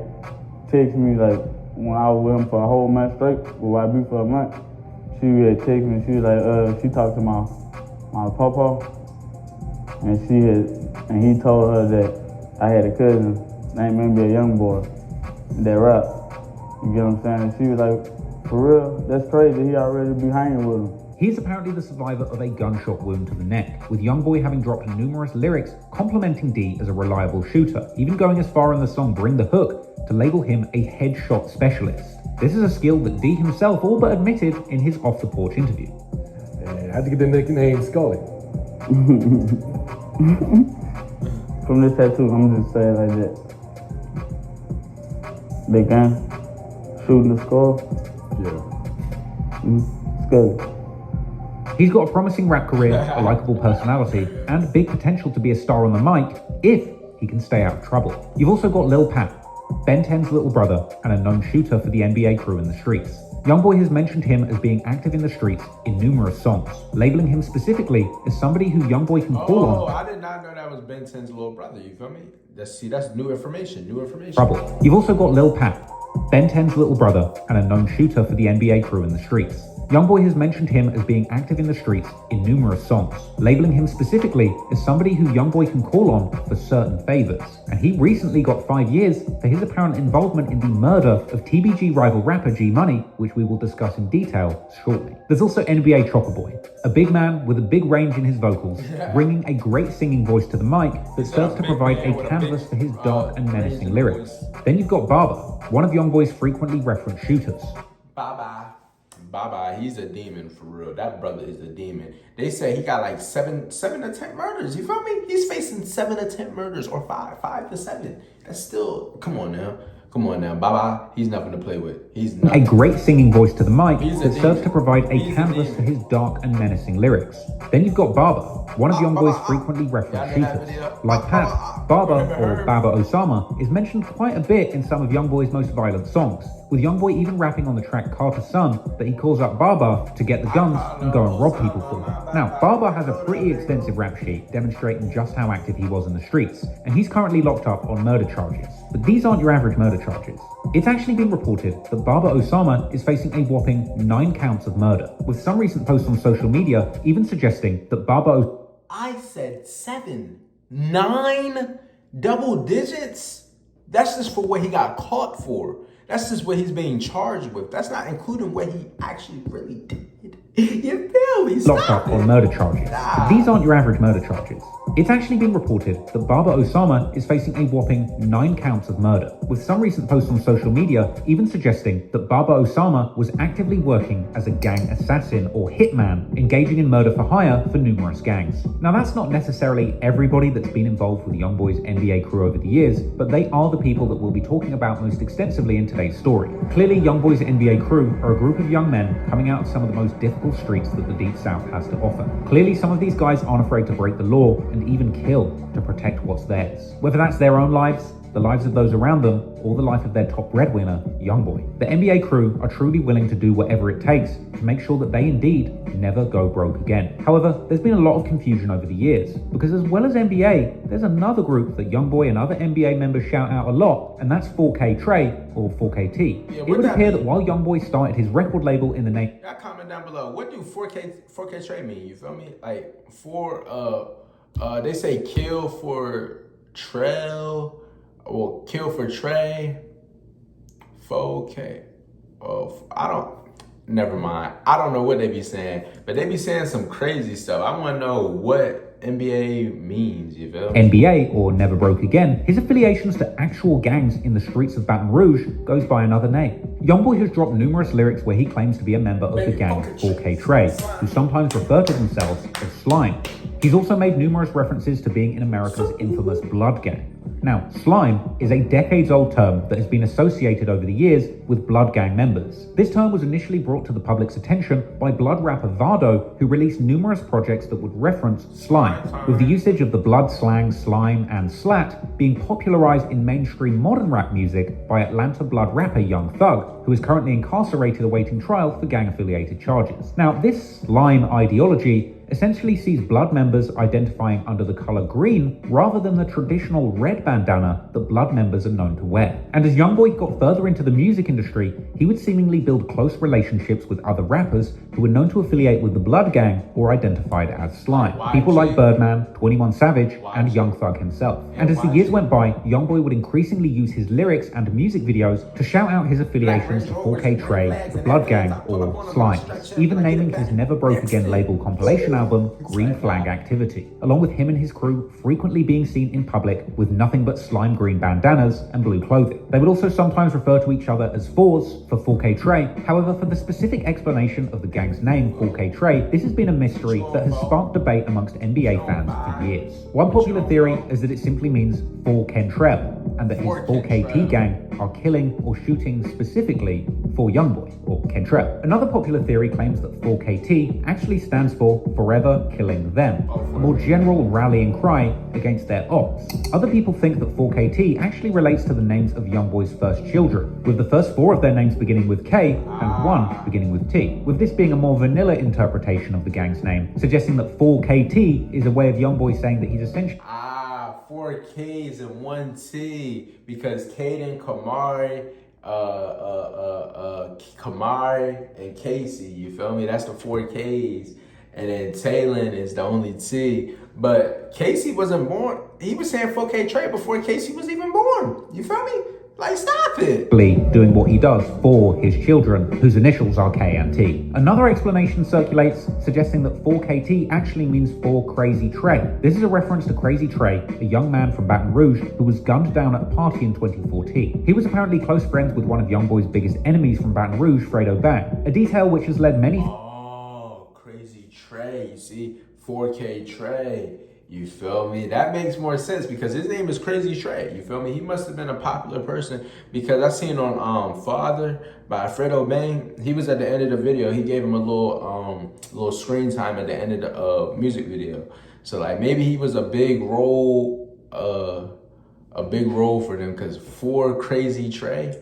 texted me like when I was with him for a whole month straight, with YB for a month. She had texted me, she was like, she talked to my papa, and he told her that I had a cousin named NBA Youngboy that rap. You get what I'm saying? And she was like, for real? That's crazy, he already be hanging with him. He is apparently the survivor of a gunshot wound to the neck, with Youngboy having dropped numerous lyrics complimenting D as a reliable shooter, even going as far in the song Bring the Hook to label him a headshot specialist. This is a skill that D himself all but admitted in his off-the-porch interview. And how'd you get the nickname Scully? From this tattoo, I'm just saying like that. Big gang, shooting the score. Yeah. Scully. He's got a promising rap career, a likable personality, and big potential to be a star on the mic if he can stay out of trouble. You've also got Lil Pat, Ben 10's little brother and a known shooter for the NBA crew in the streets. Youngboy has mentioned him as being active in the streets in numerous songs, labeling him specifically as somebody who Youngboy can call on. Oh, I did not know that was Ben 10's little brother, you feel me? That's new information, Trouble. You've also got Lil Pat, Ben 10's little brother and a known shooter for the NBA crew in the streets. Youngboy has mentioned him as being active in the streets in numerous songs, labeling him specifically as somebody who Youngboy can call on for certain favors. And he recently got 5 years for his apparent involvement in the murder of TBG rival rapper G Money, which we will discuss in detail shortly. There's also NBA Chopper Boy, a big man with a big range in his vocals, bringing a great singing voice to the mic that serves to provide a canvas for his dark and menacing lyrics. Then you've got Barber, one of Youngboy's frequently referenced shooters. Baba, he's a demon for real. That brother is a demon. They say he got like seven attempt murders. You feel me? He's facing 7 attempt murders or 5 to 7. That's still, come on now. Baba, he's nothing to play with. He's not. A great singing voice to the mic that serves to provide a canvas for his dark and menacing lyrics. Then you've got Barber, one of Youngboy's frequently referenced shooters. Like Pat, Barber, or Baba Osama, is mentioned quite a bit in some of Youngboy's most violent songs, with Youngboy even rapping on the track Carter's Son that he calls up Barber to get the guns and go and rob people for him. Now, Barber has a pretty extensive rap sheet demonstrating just how active he was in the streets, and he's currently locked up on murder charges. But these aren't your average murder charges. It's actually been reported that Baba Osama is facing a whopping 9 counts of murder, with some recent posts on social media even suggesting that I said 7, 9 double digits? That's just for what he got caught for. That's just what he's being charged with. That's not including what he actually really did. You feel me? Locked up on murder charges. These aren't your average murder charges. It's actually been reported that Baba Osama is facing a whopping 9 counts of murder, with some recent posts on social media even suggesting that Baba Osama was actively working as a gang assassin or hitman, engaging in murder for hire for numerous gangs. Now that's not necessarily everybody that's been involved with Youngboy's NBA crew over the years, but they are the people that we'll be talking about most extensively in today's story. Clearly, Youngboy's NBA crew are a group of young men coming out of some of the most difficult streets that the Deep South has to offer. Clearly, some of these guys aren't afraid to break the law and even kill to protect what's theirs. Whether that's their own lives, the lives of those around them, or the life of their top breadwinner, Youngboy. The NBA crew are truly willing to do whatever it takes to make sure that they indeed never go broke again. However, there's been a lot of confusion over the years, because as well as NBA, there's another group that Youngboy and other NBA members shout out a lot, and that's 4K Trey, or 4KT. It would appear that while Youngboy started his record label in the name... Y'all comment down below, what do 4K Trey mean? You feel me? Like, they say kill for trail, or kill for Trey, 4K. Oh, never mind. I don't know what they be saying, but they be saying some crazy stuff. I want to know what NBA means, you feel me? NBA, or Never Broke Again, his affiliations to actual gangs in the streets of Baton Rouge goes by another name. Youngboy has dropped numerous lyrics where he claims to be a member of the gang 4K Trey, who sometimes refer to themselves as Slime. He's also made numerous references to being in America's infamous Blood Gang. Now, slime is a decades-old term that has been associated over the years with Blood Gang members. This term was initially brought to the public's attention by Blood rapper Vado, who released numerous projects that would reference slime, with the usage of the Blood slang slime and slat being popularized in mainstream modern rap music by Atlanta Blood rapper Young Thug, who is currently incarcerated awaiting trial for gang-affiliated charges. Now, this slime ideology essentially sees Blood members identifying under the color green rather than the traditional red bandana that Blood members are known to wear. And as Youngboy got further into the music industry, he would seemingly build close relationships with other rappers who were known to affiliate with the Blood Gang or identified as Slime. People like Birdman, 21 Savage, and Young Thug himself. And as the years went by, Youngboy would increasingly use his lyrics and music videos to shout out his affiliations to 4K Trey, the Blood Gang, or Slime, even naming his Never Broke Again label compilation album Green Flag Activity, along with him and his crew frequently being seen in public with nothing but slime green bandanas and blue clothing. They would also sometimes refer to each other as fours for 4K Trey. However, for the specific explanation of the gang's name, 4K Trey, this has been a mystery that has sparked debate amongst NBA fans for years. One popular theory is that it simply means 4 Kentrell, and that his 4KT gang are killing or shooting specifically for Youngboy, or Kentrell. Another popular theory claims that 4KT actually stands for Forever Killing Them, a more general rallying cry against their ops. Other people think that 4KT actually relates to the names of Youngboy's first children, with the first 4 of their names beginning with K and 1 beginning with T, with this being a more vanilla interpretation of the gang's name, suggesting that 4KT is a way of Youngboy saying that he's essentially 4 Ks and 1 T, because Caden, Kamari and Casey, you feel me? That's the 4 Ks. And then Taylon is the only T. But Casey wasn't born. He was saying 4K Trey before Casey was even born. You feel me? Like, stop it. Doing what he does for his children, whose initials are K and T. Another explanation circulates, suggesting that 4KT actually means 4 Crazy Trey. This is a reference to Crazy Trey, a young man from Baton Rouge who was gunned down at a party in 2014. He was apparently close friends with one of Youngboy's biggest enemies from Baton Rouge, Fredo Bang, a detail which has led many... Crazy Trey, you see? 4K Trey. You feel me? That makes more sense because his name is Crazy Trey. You feel me? He must have been a popular person because I seen on Father by Fredo Bang. He was at the end of the video. He gave him a little screen time at the end of the music video. So like maybe he was a big role for them because 4 Crazy Trey.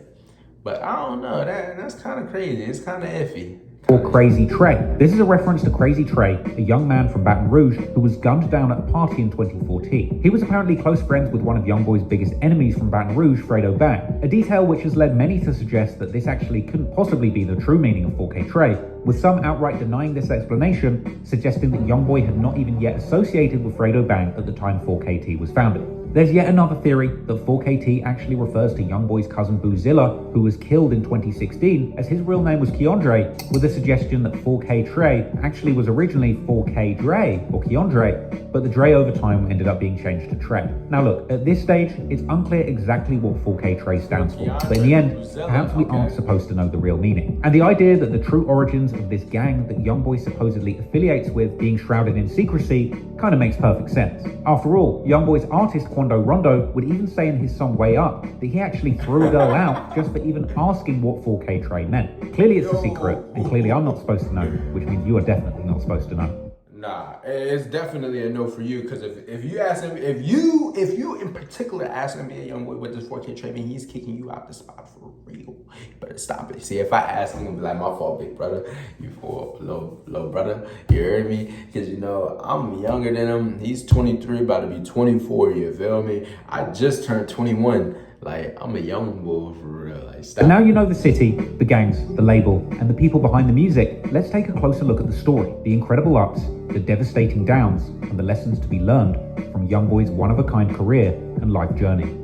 But I don't know. That's kind of crazy. It's kind of iffy. Or Crazy Trey. This is a reference to Crazy Trey, a young man from Baton Rouge who was gunned down at a party in 2014. He was apparently close friends with one of Youngboy's biggest enemies from Baton Rouge, Fredo Bang, a detail which has led many to suggest that this actually couldn't possibly be the true meaning of 4K Trey, with some outright denying this explanation, suggesting that Youngboy had not even yet associated with Fredo Bang at the time 4KT was founded. There's yet another theory that 4KT actually refers to Youngboy's cousin Boozilla, who was killed in 2016, as his real name was Keandre, with a suggestion that 4K Trey actually was originally 4K Dre, or Keandre, but the Dre over time ended up being changed to Trey. Now look, at this stage, it's unclear exactly what 4K Trey stands for, but in the end, perhaps we aren't supposed to know the real meaning. And the idea that the true origins of this gang that Youngboy supposedly affiliates with being shrouded in secrecy kind of makes perfect sense. After all, Youngboy's artist Quando Rondo would even say in his song Way Up that he actually threw a girl out just for even asking what 4K Trey meant. Clearly it's a secret, and clearly I'm not supposed to know, which means you are definitely not supposed to know. Nah, it's definitely a no for you, because if you ask him, if you in particular ask NBA Youngboy what does 4K Trey mean, he's kicking you out the spot for real. You better stop it. See, if I ask him, I'm gonna be like, my fault, big brother. You for little brother. You heard me? Because you know I'm younger than him. He's 23, about to be 24. You feel me? I just turned 21. Like, I'm a young bull for real. Like, stop. But now you know the city, the gangs, the label, and the people behind the music, let's take a closer look at the story, the incredible ups, the devastating downs, and the lessons to be learned from Youngboy's one-of-a-kind career and life journey.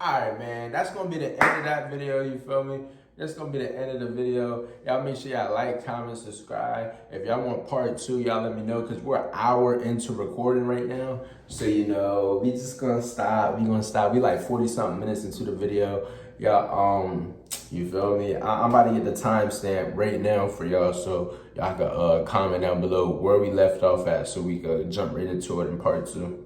Alright, man, that's gonna be the end of that video, you feel me? That's gonna be the end of the video. Y'all make sure y'all like, comment, subscribe. If y'all want part 2, y'all let me know, because we're an hour into recording right now. So, you know, we just gonna stop. We gonna stop. We like 40-something minutes into the video. Y'all, you feel me? I'm about to get the timestamp right now for y'all, so y'all can comment down below where we left off at, so we could jump right into it in part 2.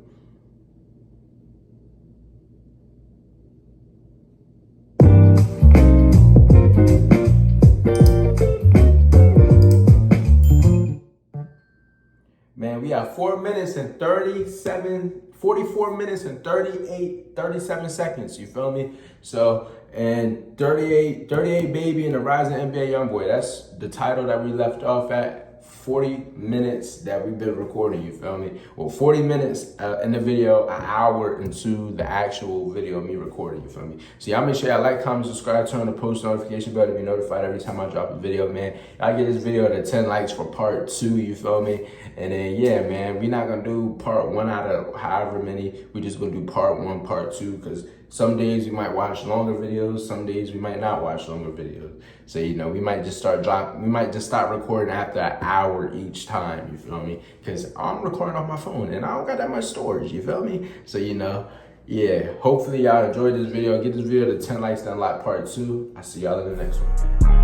Man, we have 4 minutes and 44 minutes and 37 seconds, you feel me? So, and 38 baby and the rising NBA Youngboy. That's the title that we left off at. 40 minutes that we've been recording, you feel me? Well, 40 minutes in the video, an hour into the actual video of me recording, you feel me? So y'all make sure y'all like, comment, subscribe, turn on the post notification bell to be notified every time I drop a video, man. Y'all get this video to 10 likes for part 2, you feel me? And then, yeah, man, we're not gonna do part 1 out of however many. We just gonna do part 1, part 2, because some days we might watch longer videos, some days we might not watch longer videos. So, you know, we might just start recording after an hour each time, you feel me? Because I'm recording off my phone and I don't got that much storage, you feel me? So, you know, yeah, hopefully y'all enjoyed this video. Get this video to 10 likes to unlock part 2. I'll see y'all in the next one.